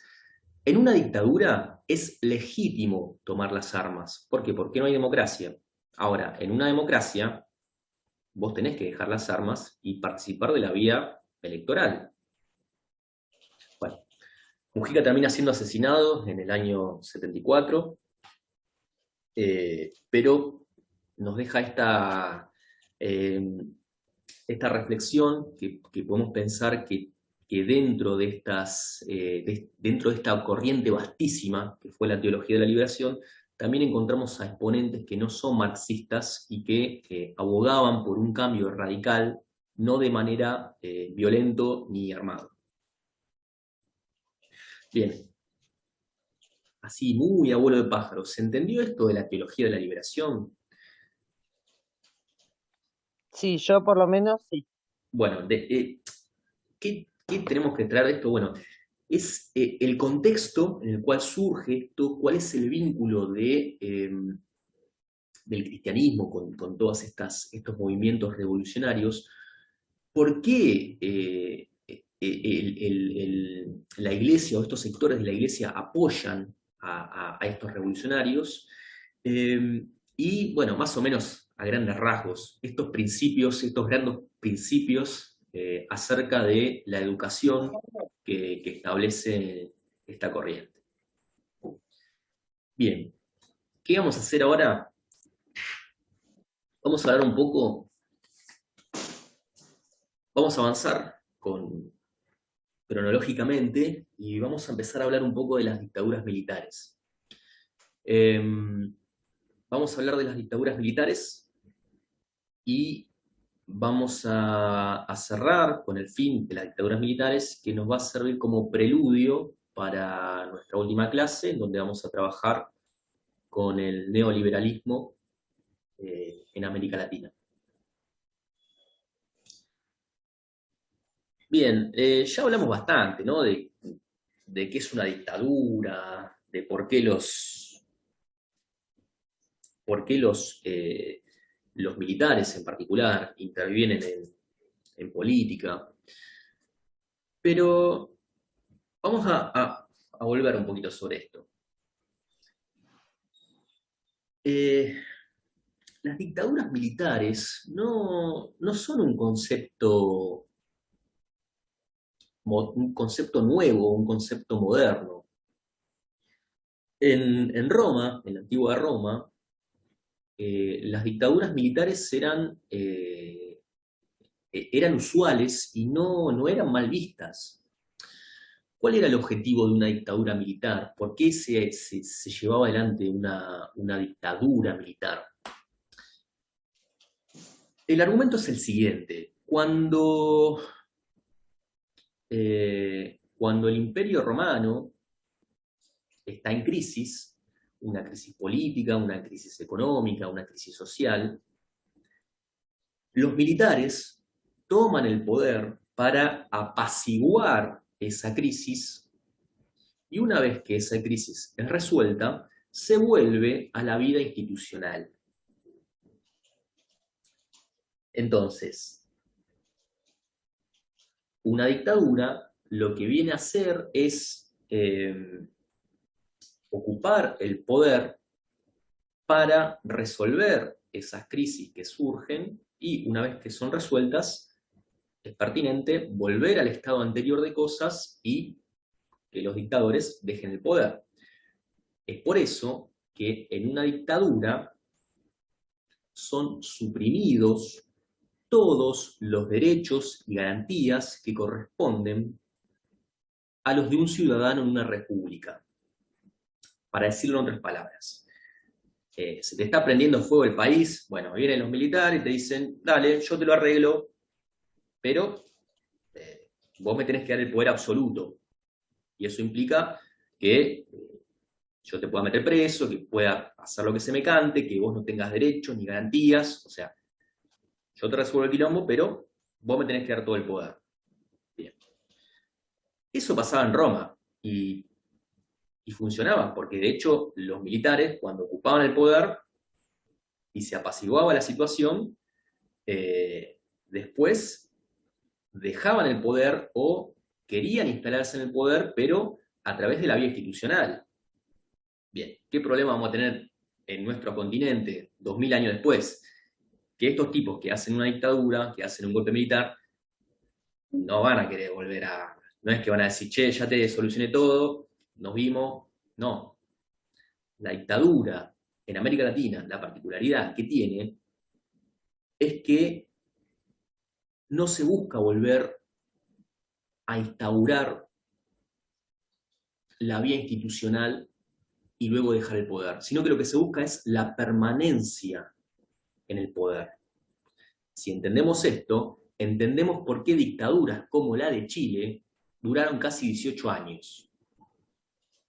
En una dictadura es legítimo tomar las armas. ¿Por qué? Porque no hay democracia. Ahora, en una democracia, vos tenés que dejar las armas y participar de la vía electoral. Bueno, Mujica termina siendo asesinado en el año 74, pero nos deja esta reflexión que podemos pensar que dentro de dentro de esta corriente vastísima que fue la teología de la liberación, también encontramos a exponentes que no son marxistas y que abogaban por un cambio radical, no de manera violento ni armado. Bien, así muy abuelo de pájaros, ¿se entendió esto de la teología de la liberación? Sí, yo por lo menos sí. Bueno, ¿qué tenemos que traer de esto? Bueno, es el contexto en el cual surge esto, cuál es el vínculo del cristianismo con todos estos movimientos revolucionarios, por qué la iglesia o estos sectores de la iglesia apoyan a estos revolucionarios, y bueno, más o menos a grandes rasgos, estos principios, estos grandes principios acerca de la educación que establece esta corriente. Bien, ¿qué vamos a hacer ahora? Vamos a hablar un poco, vamos a avanzar cronológicamente y vamos a empezar a hablar un poco de las dictaduras militares. Vamos a hablar de las dictaduras militares y vamos a cerrar con el fin de las dictaduras militares, que nos va a servir como preludio para nuestra última clase, en donde vamos a trabajar con el neoliberalismo en América Latina. Bien, ya hablamos bastante, ¿no? De qué es una dictadura, de por qué los militares en particular intervienen en política. Pero vamos a volver un poquito sobre esto. Las dictaduras militares no son un concepto nuevo, un concepto moderno. En Roma, en la antigua Roma, las dictaduras militares eran usuales y no eran mal vistas. ¿Cuál era el objetivo de una dictadura militar? ¿Por qué se llevaba adelante una dictadura militar? El argumento es el siguiente. Cuando el Imperio Romano está en crisis, una crisis política, una crisis económica, una crisis social, los militares toman el poder para apaciguar esa crisis, y una vez que esa crisis es resuelta, se vuelve a la vida institucional. Entonces, una dictadura lo que viene a hacer es ocupar el poder para resolver esas crisis que surgen, y una vez que son resueltas, es pertinente volver al estado anterior de cosas y que los dictadores dejen el poder. Es por eso que en una dictadura son suprimidos todos los derechos y garantías que corresponden a los de un ciudadano en una república. Para decirlo en otras palabras, se te está prendiendo fuego el país, bueno, vienen los militares y te dicen, dale, yo te lo arreglo, pero vos me tenés que dar el poder absoluto. Y eso implica que yo te pueda meter preso, que pueda hacer lo que se me cante, que vos no tengas derechos ni garantías, o sea, yo te resuelvo el quilombo, pero vos me tenés que dar todo el poder. Bien. Eso pasaba en Roma, y y funcionaban, porque de hecho los militares, cuando ocupaban el poder y se apaciguaba la situación, después dejaban el poder o querían instalarse en el poder, pero a través de la vía institucional. Bien, ¿qué problema vamos a tener en nuestro continente 2000 años después? Que estos tipos que hacen una dictadura, que hacen un golpe militar, no van a querer volver a... No es que van a decir, che, ya te solucioné todo, nos vimos. No. La dictadura en América Latina, la particularidad que tiene es que no se busca volver a instaurar la vía institucional y luego dejar el poder, sino que lo que se busca es la permanencia en el poder. Si entendemos esto, entendemos por qué dictaduras como la de Chile duraron casi 18 años.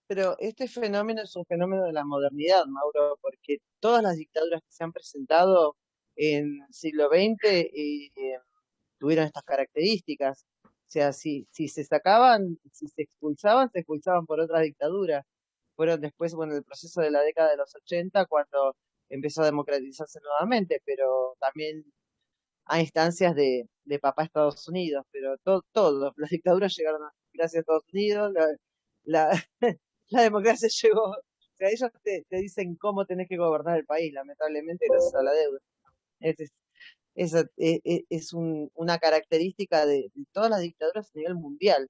Pero este fenómeno es un fenómeno de la modernidad, Mauro, porque todas las dictaduras que se han presentado en el siglo XX tuvieron estas características. O sea, si se sacaban, si se expulsaban por otras dictaduras. Fueron después, bueno, el proceso de la década de los 80 cuando empezó a democratizarse nuevamente, pero también hay instancias de papá Estados Unidos, pero todas las dictaduras llegaron gracias a Estados Unidos, la, la democracia llegó, o sea, ellos te dicen cómo tenés que gobernar el país, lamentablemente gracias a la deuda. Es, una característica de todas las dictaduras a nivel mundial,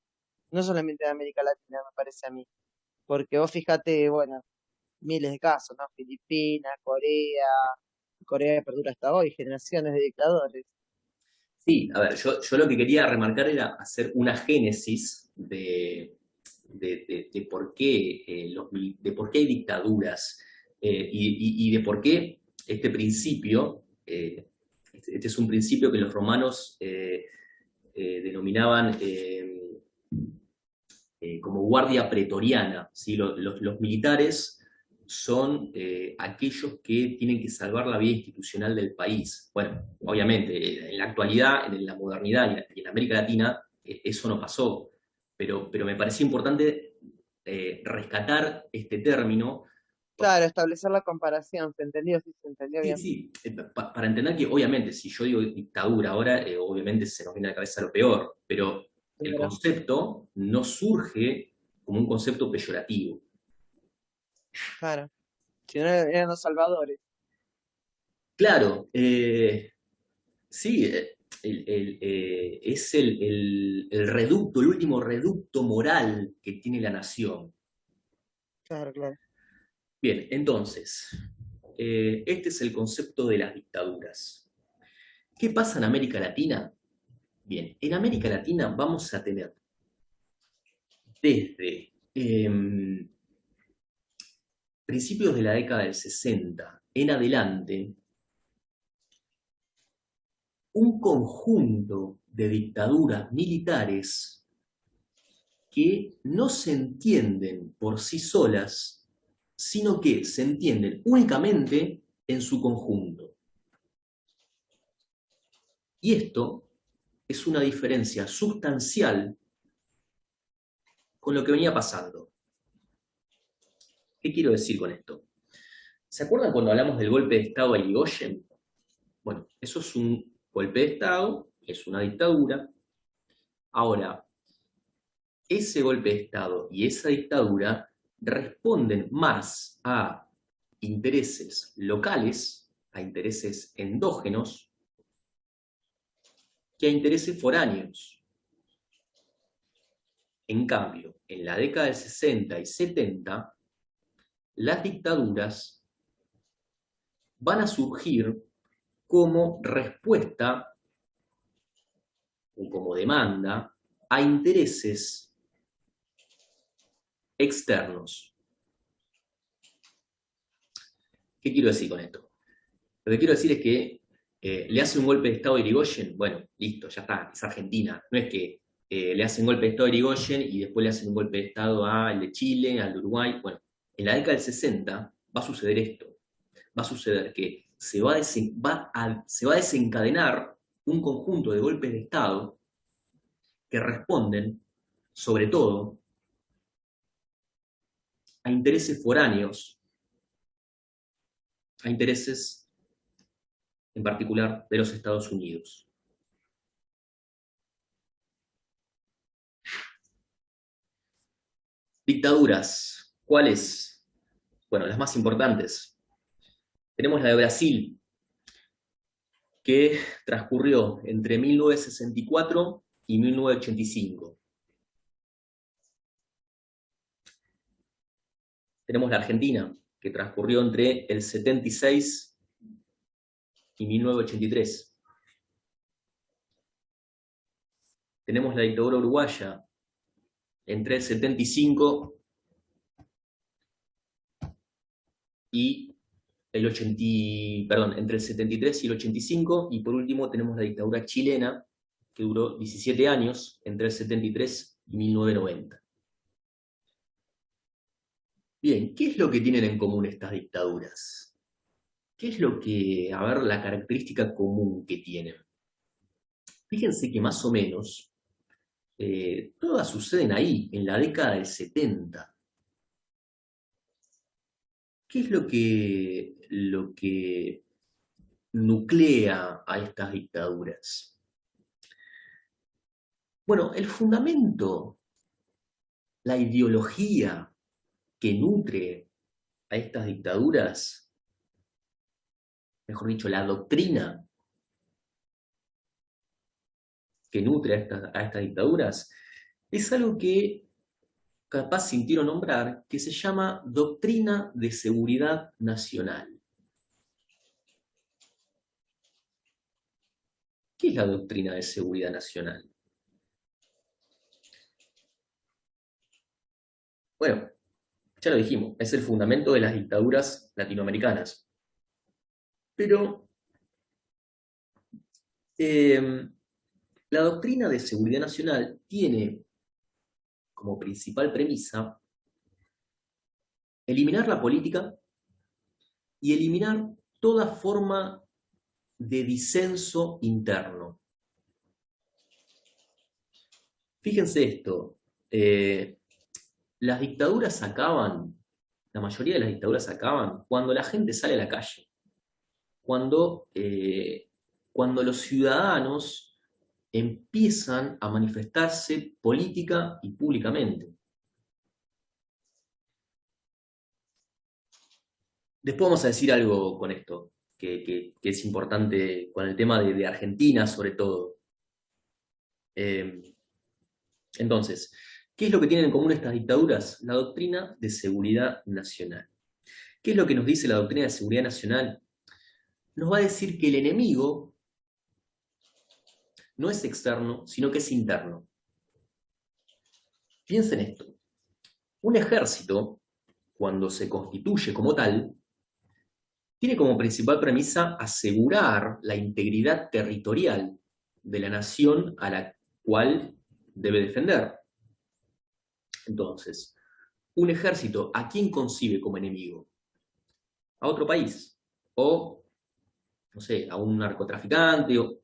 no solamente de América Latina, me parece a mí. Porque vos fíjate, bueno, miles de casos, ¿no? Filipinas, Corea perdura hasta hoy, generaciones de dictadores. Sí, a ver, yo lo que quería remarcar era hacer una génesis de por qué, de por qué hay dictaduras y de por qué este principio, este es un principio que los romanos denominaban como guardia pretoriana, ¿sí? Los militares son aquellos que tienen que salvar la vida institucional del país. Bueno, obviamente, en la actualidad, en la modernidad y en América Latina, eso no pasó, pero me parecía importante rescatar este término. Claro, establecer la comparación, ¿se entendió? Sí, se entendió bien. Sí, para entender que obviamente, si yo digo dictadura ahora, obviamente se nos viene a la cabeza lo peor, pero el concepto no surge como un concepto peyorativo. Claro, si no eran los salvadores. Claro, sí, es el reducto, el último reducto moral que tiene la nación. Claro, claro. Bien, entonces, este es el concepto de las dictaduras. ¿Qué pasa en América Latina? Bien, en América Latina vamos a tener desde principios de la década del 60 en adelante un conjunto de dictaduras militares que no se entienden por sí solas, sino que se entienden únicamente en su conjunto. Y esto es una diferencia sustancial con lo que venía pasando. ¿Qué quiero decir con esto? ¿Se acuerdan cuando hablamos del golpe de Estado a Irigoyen? Bueno, eso es un golpe de Estado, es una dictadura. Ahora, ese golpe de Estado y esa dictadura responden más a intereses locales, a intereses endógenos, que a intereses foráneos. En cambio, en la década del 60 y 70, las dictaduras van a surgir como respuesta o como demanda a intereses externos. ¿Qué quiero decir con esto? Lo que quiero decir es que le hace un golpe de Estado a Irigoyen, bueno, listo, ya está, es Argentina. No es que le hacen golpe de Estado a Irigoyen y después le hacen un golpe de Estado al de Chile, al de Uruguay. Bueno, en la década del 60 va a suceder esto. Va a suceder que se va a desencadenar un conjunto de golpes de Estado que responden, sobre todo, a intereses foráneos, a intereses en particular de los Estados Unidos. Dictaduras, ¿cuáles? Bueno, las más importantes. Tenemos la de Brasil, que transcurrió entre 1964 y 1985. Tenemos la Argentina, que transcurrió entre el 76 y 1983. Tenemos la dictadura uruguaya, entre el 75 y el 80, perdón, entre el 73 y el 85, y por último tenemos la dictadura chilena, que duró 17 años, entre el 73 y 1990. Bien, ¿qué es lo que tienen en común estas dictaduras? ¿Qué es lo que, a ver, la característica común que tienen? Fíjense que más o menos todas suceden ahí, en la década del 70. ¿Qué es lo que nuclea a estas dictaduras? Bueno, el fundamento, la ideología que nutre a estas dictaduras, mejor dicho, la doctrina que nutre a estas dictaduras, es algo que capaz sintieron nombrar, que se llama Doctrina de Seguridad Nacional. ¿Qué es la Doctrina de Seguridad Nacional? Bueno, ya lo dijimos, es el fundamento de las dictaduras latinoamericanas. Pero la Doctrina de Seguridad Nacional tiene como principal premisa eliminar la política y eliminar toda forma de disenso interno. Fíjense esto, las dictaduras acaban, la mayoría de las dictaduras acaban cuando la gente sale a la calle, cuando los ciudadanos empiezan a manifestarse política y públicamente. Después vamos a decir algo con esto, que es importante con el tema de Argentina sobre todo. Entonces, ¿qué es lo que tienen en común estas dictaduras? La Doctrina de Seguridad Nacional. ¿Qué es lo que nos dice la Doctrina de Seguridad Nacional? Nos va a decir que el enemigo no es externo, sino que es interno. Piensen esto. Un ejército, cuando se constituye como tal, tiene como principal premisa asegurar la integridad territorial de la nación a la cual debe defender. Entonces, un ejército, ¿a quién concibe como enemigo? A otro país, o, no sé, a un narcotraficante, o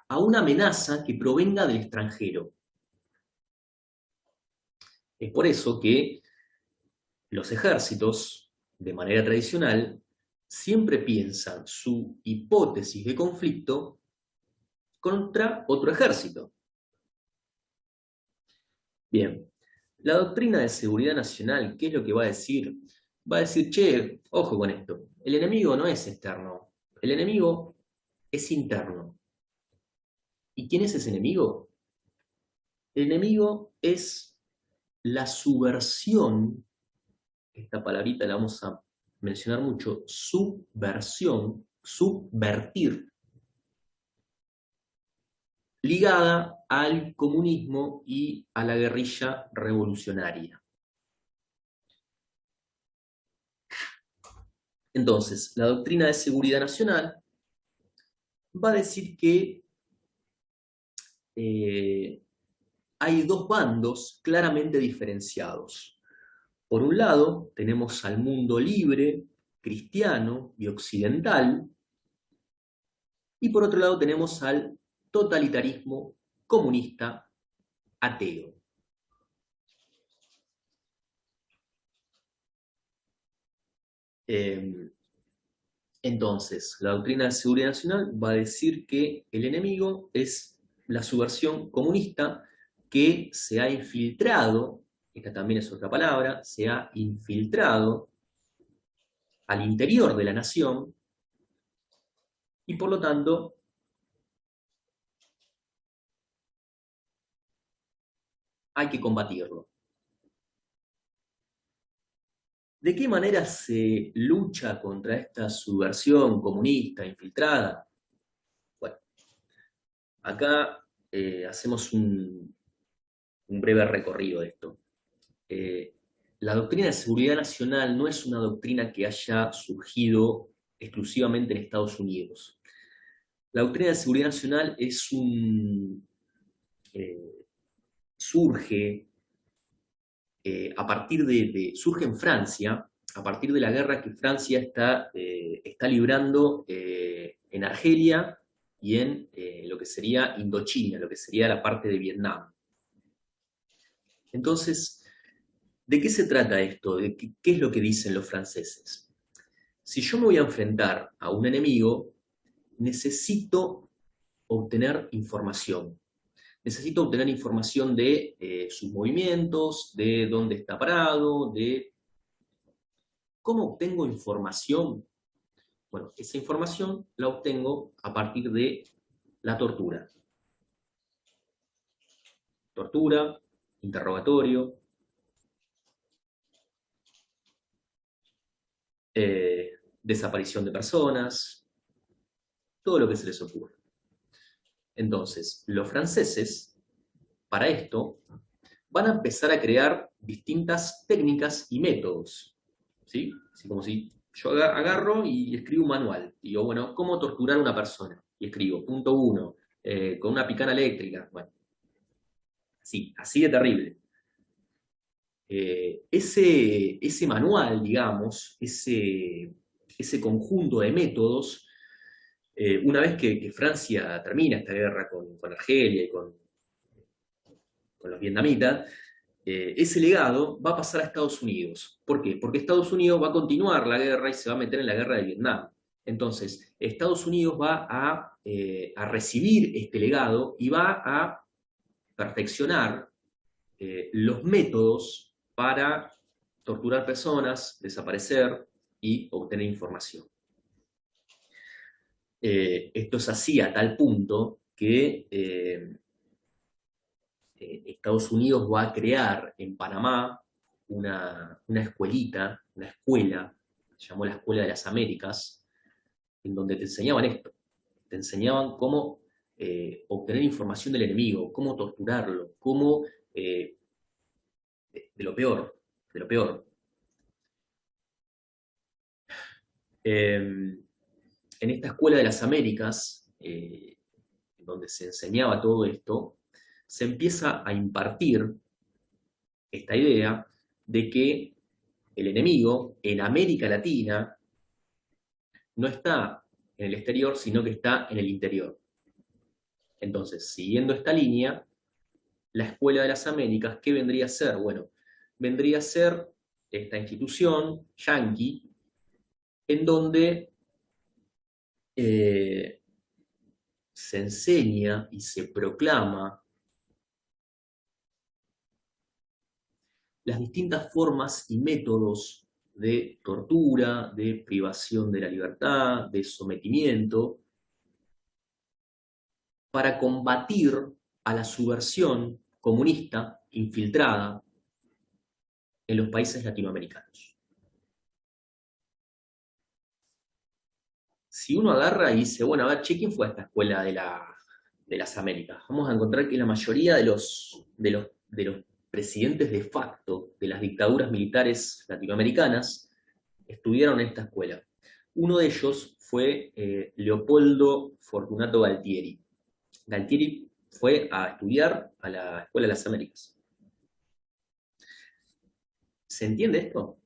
a una amenaza que provenga del extranjero. Es por eso que los ejércitos, de manera tradicional, siempre piensan su hipótesis de conflicto contra otro ejército. Bien, la Doctrina de Seguridad Nacional, ¿qué es lo que va a decir? Va a decir, che, ojo con esto, el enemigo no es externo, el enemigo es interno. ¿Y quién es ese enemigo? El enemigo es la subversión, esta palabrita la vamos a mencionar mucho, subversión, subvertir, ligada al comunismo y a la guerrilla revolucionaria. Entonces, la Doctrina de Seguridad Nacional va a decir que hay dos bandos claramente diferenciados. Por un lado, tenemos al mundo libre, cristiano y occidental, y por otro lado tenemos al totalitarismo comunista ateo. Entonces, la doctrina de seguridad nacional va a decir que el enemigo es la subversión comunista que se ha infiltrado, esta también es otra palabra, se ha infiltrado al interior de la nación y por lo tanto hay que combatirlo. ¿De qué manera se lucha contra esta subversión comunista infiltrada? Bueno, acá hacemos un breve recorrido de esto. La doctrina de seguridad nacional no es una doctrina que haya surgido exclusivamente en Estados Unidos. La doctrina de seguridad nacional es surge a partir surge en Francia, a partir de la guerra que Francia está librando en Argelia y en lo que sería Indochina, lo que sería la parte de Vietnam. Entonces, ¿de qué se trata esto? ¿Qué es lo que dicen los franceses? Si yo me voy a enfrentar a un enemigo, necesito obtener información. Necesito obtener información de sus movimientos, de dónde está parado, de cómo obtengo información. Bueno, esa información la obtengo a partir de la tortura. Tortura, interrogatorio, desaparición de personas, todo lo que se les ocurra. Entonces, los franceses, para esto, van a empezar a crear distintas técnicas y métodos, ¿sí? Así como si yo agarro y escribo un manual, digo, bueno, ¿cómo torturar a una persona? Y escribo, punto 1, con una picana eléctrica, bueno, sí, así de terrible. Ese manual, digamos, ese conjunto de métodos, una vez que Francia termina esta guerra con Argelia y con los vietnamitas, ese legado va a pasar a Estados Unidos. ¿Por qué? Porque Estados Unidos va a continuar la guerra y se va a meter en la guerra de Vietnam. Entonces, Estados Unidos va a recibir este legado y va a perfeccionar los métodos para torturar personas, desaparecer y obtener información. Esto es así a tal punto que Estados Unidos va a crear en Panamá una escuelita, una escuela, se llamó la Escuela de las Américas, en donde te enseñaban esto. Te enseñaban cómo obtener información del enemigo, cómo torturarlo, cómo de lo peor, de lo peor. En esta Escuela de las Américas, donde se enseñaba todo esto, se empieza a impartir esta idea de que el enemigo en América Latina no está en el exterior, sino que está en el interior. Entonces, siguiendo esta línea, la Escuela de las Américas, ¿qué vendría a ser? Bueno, vendría a ser esta institución yanqui, en donde se enseña y se proclama las distintas formas y métodos de tortura, de privación de la libertad, de sometimiento, para combatir a la subversión comunista infiltrada en los países latinoamericanos. Si uno agarra y dice, bueno, a ver, che, ¿quién fue a esta escuela de las Américas? Vamos a encontrar que la mayoría de los presidentes de facto de las dictaduras militares latinoamericanas estudiaron en esta escuela. Uno de ellos fue Leopoldo Fortunato Galtieri. Galtieri fue a estudiar a la Escuela de las Américas. ¿Se entiende esto?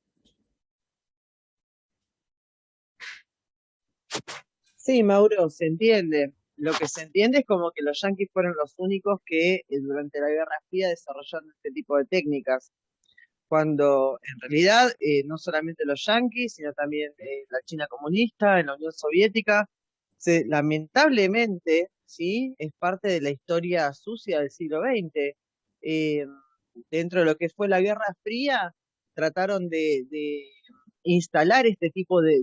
Sí, Mauro, se entiende. Lo que se entiende es como que los yanquis fueron los únicos que durante la Guerra Fría desarrollaron este tipo de técnicas. cuando en realidad no solamente los yanquis, sino también la China comunista, en la Unión Soviética, lamentablemente, ¿sí? Es parte de la historia sucia del siglo XX. Eh, Dentro de lo que fue la Guerra Fría, trataron de instalar este tipo de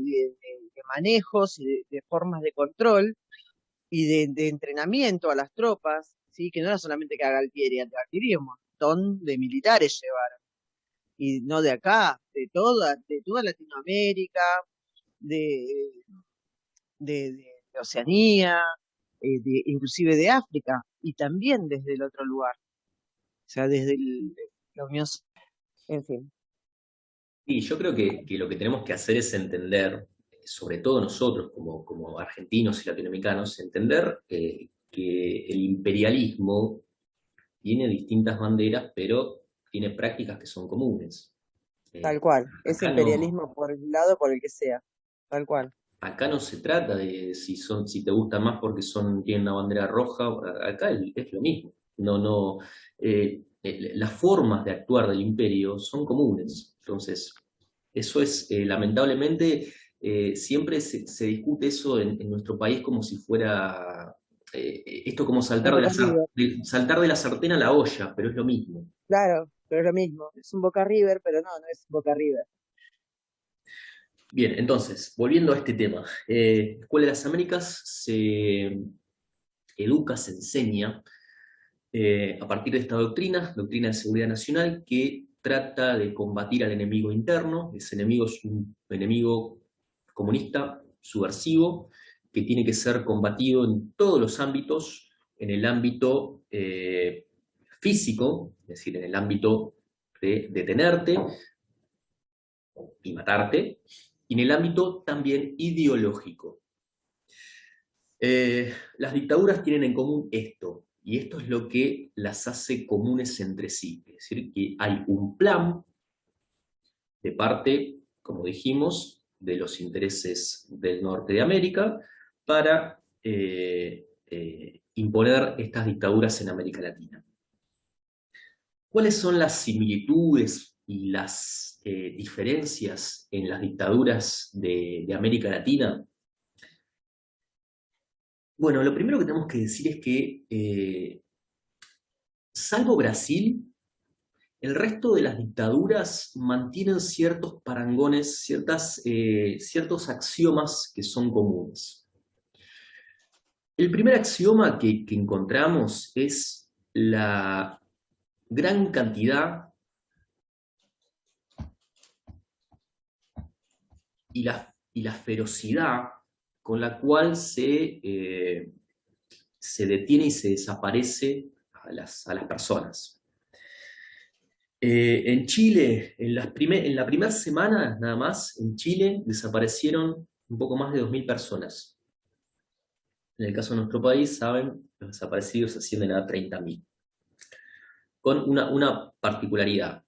manejos y de formas de control y de entrenamiento a las tropas, ¿sí? Que no era solamente que Galtieri un montón de militares llevaron, y no de acá, de toda Latinoamérica, de, de Oceanía, inclusive de África, y también desde el otro lugar, o sea, desde la Unión, en fin. Y yo creo que lo que tenemos que hacer es entender, sobre todo nosotros como argentinos y latinoamericanos, entender que el imperialismo tiene distintas banderas, pero tiene prácticas que son comunes. Tal cual, es Acá no, imperialismo por el lado por el que sea, tal cual. acá no se trata de si te gusta más porque tienen una bandera roja, acá es lo mismo. No, las formas de actuar del imperio son comunes. Entonces, eso es, lamentablemente, siempre se discute eso en nuestro país como si fuera, esto como Un Boca River, saltar de la sartén a la olla, pero es lo mismo. claro, pero es lo mismo, es un Boca River, pero no es Boca River. Bien, entonces, volviendo a este tema, Escuela de las Américas se educa, se enseña a partir de esta doctrina de seguridad nacional, que trata de combatir al enemigo interno. Ese enemigo es un enemigo comunista, subversivo, que tiene que ser combatido en todos los ámbitos, en el ámbito físico, es decir, en el ámbito de detenerte y matarte, y en el ámbito también ideológico. Las dictaduras tienen en común esto, y esto es lo que las hace comunes entre sí. Es decir, que hay un plan de parte, como dijimos, de los intereses del norte de América para imponer estas dictaduras en América Latina. ¿Cuáles son las similitudes y las diferencias en las dictaduras de América Latina? Bueno, lo primero que tenemos que decir es que, salvo Brasil, el resto de las dictaduras mantienen ciertos parangones, ciertos axiomas que son comunes. El primer axioma que encontramos es la gran cantidad y la ferocidad con la cual se detiene y se desaparece a las personas. En Chile, en la primera semana nada más, en Chile desaparecieron un poco más de 2.000 personas. En el caso de nuestro país, saben, los desaparecidos ascienden a 30.000. Con una particularidad.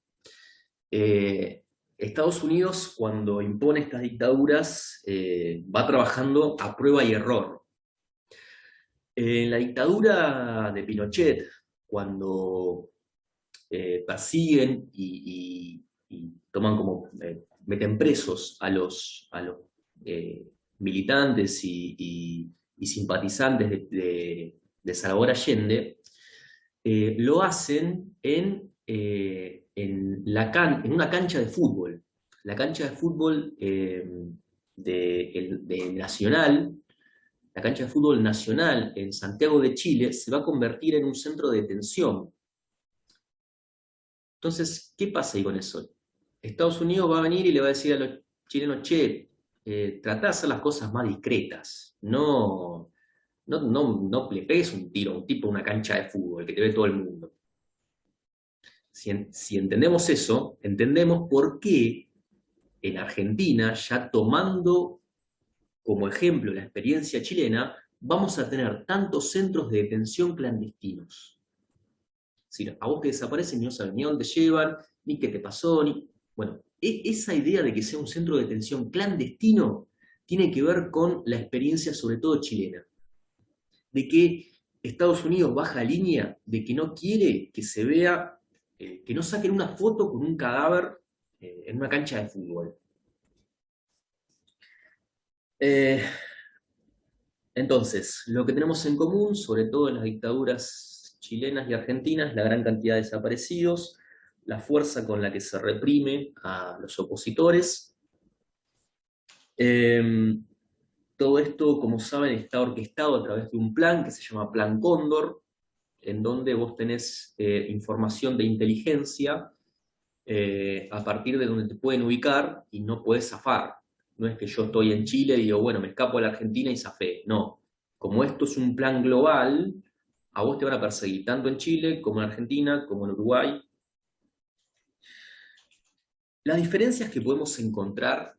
Estados Unidos, cuando impone estas dictaduras, va trabajando a prueba y error. En la dictadura de Pinochet, cuando persiguen y toman meten presos a los militantes y simpatizantes de Salvador Allende, lo hacen en una cancha de fútbol. La cancha de fútbol de Nacional, la cancha de fútbol nacional en Santiago de Chile, se va a convertir en un centro de detención. Entonces, ¿qué pasa ahí con eso? Estados Unidos va a venir y le va a decir a los chilenos, che, tratá de hacer las cosas más discretas, no le pegues un tiro a un tipo en una cancha de fútbol que te ve todo el mundo. Si entendemos eso, entendemos por qué en Argentina, ya tomando como ejemplo la experiencia chilena, vamos a tener tantos centros de detención clandestinos. Si a vos te desaparecen y no saben ni a dónde llevan, ni qué te pasó, Bueno, esa idea de que sea un centro de detención clandestino tiene que ver con la experiencia sobre todo chilena. De que Estados Unidos baja línea, de que no quiere que se vea que no saquen una foto con un cadáver en una cancha de fútbol. Entonces, lo que tenemos en común, sobre todo en las dictaduras chilenas y argentinas, es la gran cantidad de desaparecidos, la fuerza con la que se reprime a los opositores. Todo esto, como saben, está orquestado a través de un plan que se llama Plan Cóndor, en donde vos tenés información de inteligencia a partir de donde te pueden ubicar y no podés zafar. No es que yo estoy en Chile y digo, bueno, me escapo a la Argentina y zafé. No. Como esto es un plan global, a vos te van a perseguir, tanto en Chile, como en Argentina, como en Uruguay. Las diferencias que podemos encontrar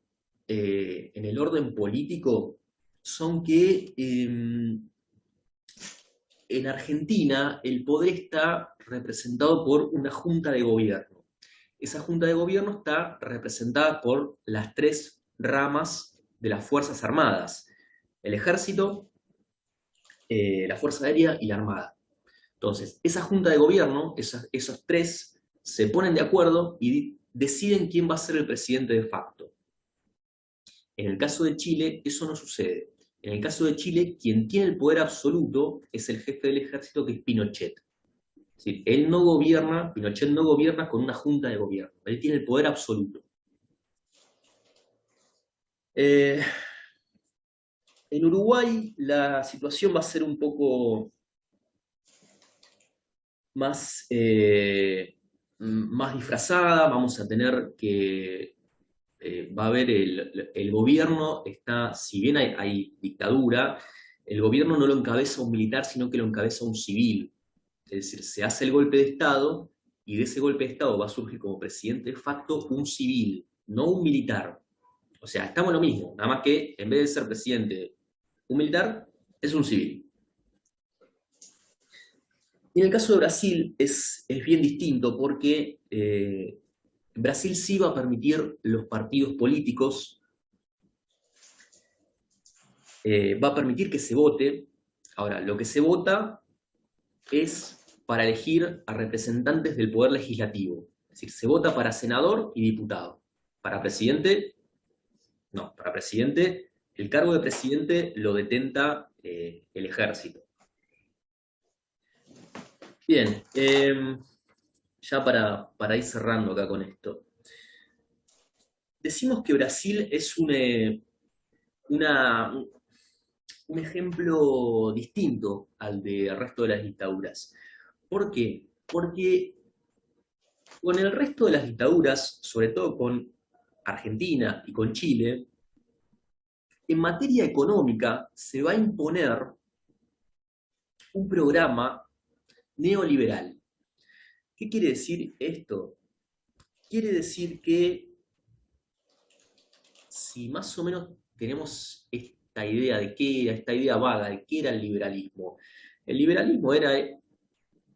en el orden político son que en Argentina el poder está representado por una junta de gobierno. Esa junta de gobierno está representada por las tres ramas de las Fuerzas Armadas: el Ejército, la Fuerza Aérea y la Armada. Entonces, esa junta de gobierno, esos tres, se ponen de acuerdo y deciden quién va a ser el presidente de facto. En el caso de Chile, eso no sucede. En el caso de Chile, quien tiene el poder absoluto es el jefe del ejército, que es Pinochet. Es decir, él no gobierna, Pinochet no gobierna con una junta de gobierno. Él tiene el poder absoluto. En Uruguay la situación va a ser un poco más, más disfrazada. Vamos a tener que... va a haber el gobierno, si bien hay dictadura, el gobierno no lo encabeza un militar, sino que lo encabeza un civil. Es decir, se hace el golpe de Estado, y de ese golpe de Estado va a surgir como presidente de facto un civil, no un militar. O sea, estamos en lo mismo, nada más que en vez de ser presidente un militar, es un civil. Y en el caso de Brasil es bien distinto, porque Brasil sí va a permitir los partidos políticos, va a permitir que se vote. Ahora, lo que se vota es para elegir a representantes del poder legislativo. Es decir, se vota para senador y diputado. Para presidente, no. Para presidente, el cargo de presidente lo detenta el ejército. Bien, ya para ir cerrando acá con esto. Decimos que Brasil es un ejemplo distinto al del resto de las dictaduras. ¿Por qué? Porque con el resto de las dictaduras, sobre todo con Argentina y con Chile, en materia económica se va a imponer un programa neoliberal. ¿Qué quiere decir esto? Quiere decir que si más o menos tenemos esta idea de qué era, esta idea vaga de qué era el liberalismo era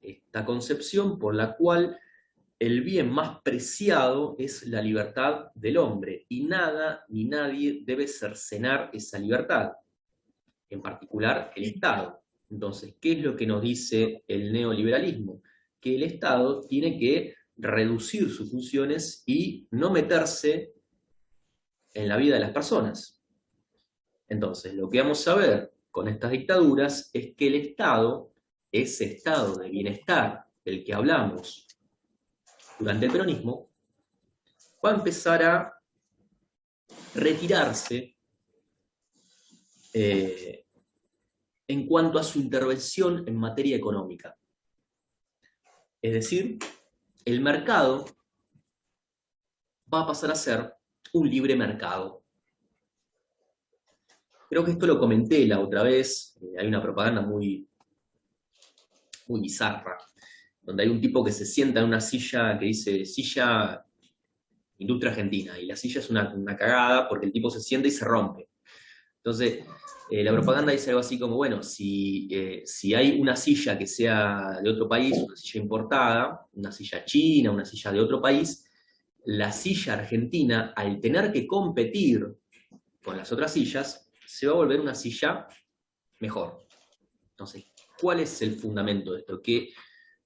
esta concepción por la cual el bien más preciado es la libertad del hombre, y nada ni nadie debe cercenar esa libertad, en particular el Estado. Entonces, ¿qué es lo que nos dice el neoliberalismo? Que el Estado tiene que reducir sus funciones y no meterse en la vida de las personas. Entonces, lo que vamos a ver con estas dictaduras es que el Estado, ese estado de bienestar del que hablamos durante el peronismo, va a empezar a retirarse en cuanto a su intervención en materia económica. Es decir, el mercado va a pasar a ser un libre mercado. Creo que esto lo comenté la otra vez. Hay una propaganda muy bizarra, donde hay un tipo que se sienta en una silla que dice silla industria argentina, y la silla es una cagada porque el tipo se sienta y se rompe. Entonces, la propaganda dice algo así como, bueno, si hay una silla que sea de otro país, una silla importada, una silla china, una silla de otro país, la silla argentina, al tener que competir con las otras sillas, se va a volver una silla mejor. Entonces, ¿cuál es el fundamento de esto? Que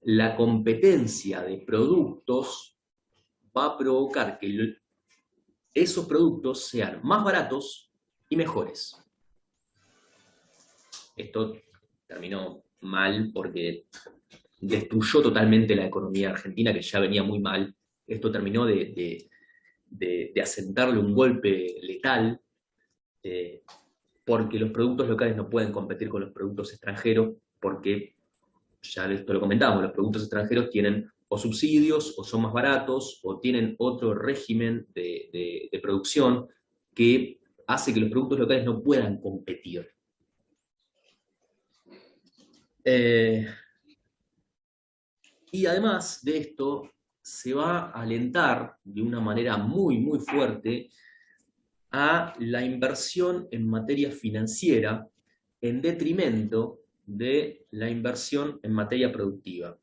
la competencia de productos va a provocar que esos productos sean más baratos y mejores. Esto terminó mal porque destruyó totalmente la economía argentina, que ya venía muy mal. Esto terminó de asentarle un golpe letal, porque los productos locales no pueden competir con los productos extranjeros, porque, ya esto lo comentábamos, los productos extranjeros tienen o subsidios, o son más baratos, o tienen otro régimen de producción que hace que los productos locales no puedan competir. Y además de esto, se va a alentar de una manera muy, muy fuerte a la inversión en materia financiera en detrimento de la inversión en materia productiva.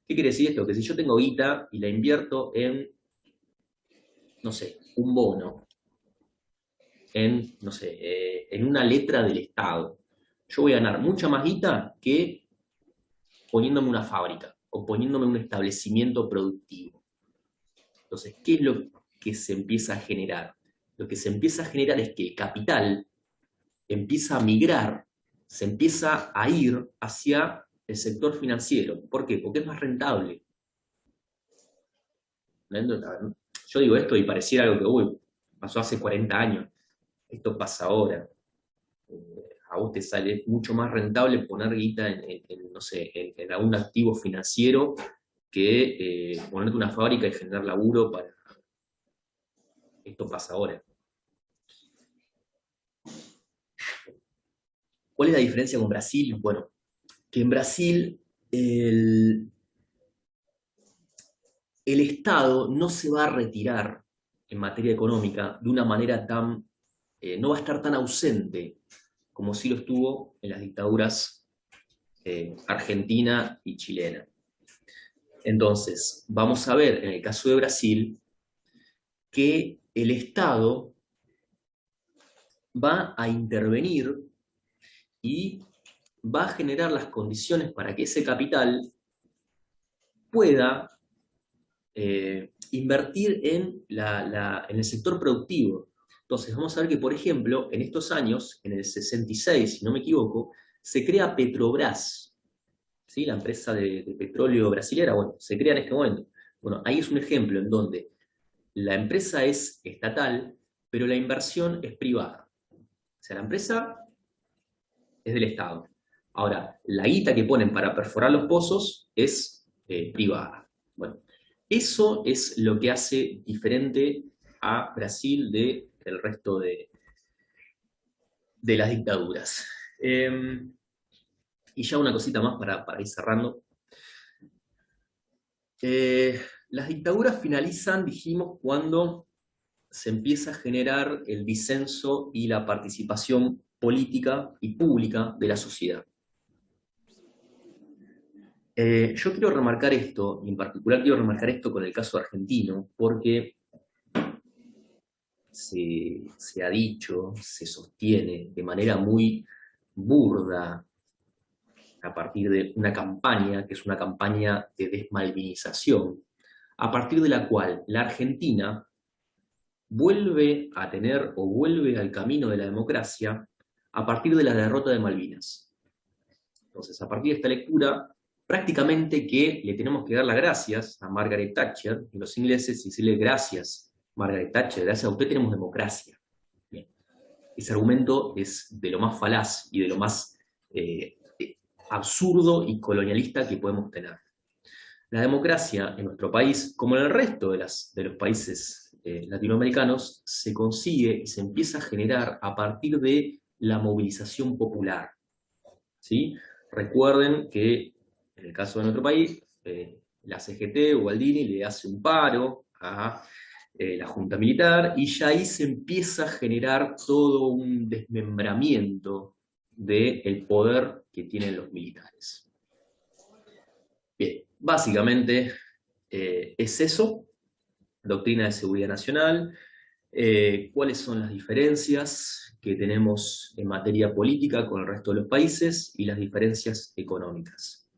¿Qué quiere decir esto? Que si yo tengo guita y la invierto en, no sé, un bono, en, no sé, en una letra del Estado, yo voy a ganar mucha más guita que poniéndome una fábrica o poniéndome un establecimiento productivo. Entonces, ¿qué es lo que se empieza a generar? Lo que se empieza a generar es que el capital empieza a migrar, se empieza a ir hacia el sector financiero. ¿Por qué? Porque es más rentable. Yo digo esto y pareciera algo que, uy, pasó hace 40 años. Esto pasa ahora. A vos te sale mucho más rentable poner guita no sé, en algún activo financiero que ponerte una fábrica y generar laburo para... Esto pasa ahora. ¿Cuál es la diferencia con Brasil? Bueno, que en Brasil el Estado no se va a retirar en materia económica de una manera tan... no va a estar tan ausente como sí lo estuvo en las dictaduras argentina y chilena. Entonces, vamos a ver en el caso de Brasil que el Estado va a intervenir y va a generar las condiciones para que ese capital pueda invertir en el sector productivo. Entonces vamos a ver que, por ejemplo, en estos años, en el 66, si no me equivoco, se crea Petrobras, ¿sí? La empresa de petróleo brasilera, bueno, se crea en este momento. Bueno, ahí es un ejemplo en donde la empresa es estatal, pero la inversión es privada. O sea, la empresa es del Estado. Ahora, la guita que ponen para perforar los pozos es privada. Bueno, eso es lo que hace diferente a Brasil del resto de las dictaduras. Y ya una cosita más para ir cerrando. Las dictaduras finalizan, dijimos, cuando se empieza a generar el disenso y la participación política y pública de la sociedad. Yo quiero remarcar esto, y en particular quiero remarcar esto con el caso argentino, porque se ha dicho, se sostiene de manera muy burda, a partir de una campaña, que es una campaña de desmalvinización, a partir de la cual la Argentina vuelve a tener o vuelve al camino de la democracia a partir de la derrota de Malvinas. Entonces, a partir de esta lectura, prácticamente que le tenemos que dar las gracias a Margaret Thatcher y los ingleses y decirle gracias, Margaret Thatcher, gracias a usted tenemos democracia. Bien. Ese argumento es de lo más falaz y de lo más absurdo y colonialista que podemos tener. La democracia en nuestro país, como en el resto de los países latinoamericanos, se consigue y se empieza a generar a partir de la movilización popular. ¿Sí? Recuerden que en el caso de nuestro país, la CGT, Ubaldini, le hace un paro a la Junta Militar, y ya ahí se empieza a generar todo un desmembramiento del poder que tienen los militares. Bien, básicamente es eso, doctrina de seguridad nacional, cuáles son las diferencias que tenemos en materia política con el resto de los países y las diferencias económicas.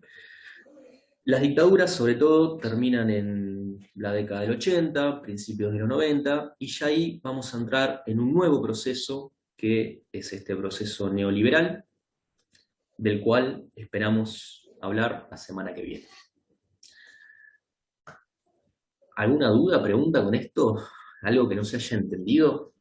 Las dictaduras, sobre todo, terminan en la década del 80, principios de los 90, y ya ahí vamos a entrar en un nuevo proceso, que es este proceso neoliberal, del cual esperamos hablar la semana que viene. ¿Alguna duda, pregunta con esto? ¿Algo que no se haya entendido?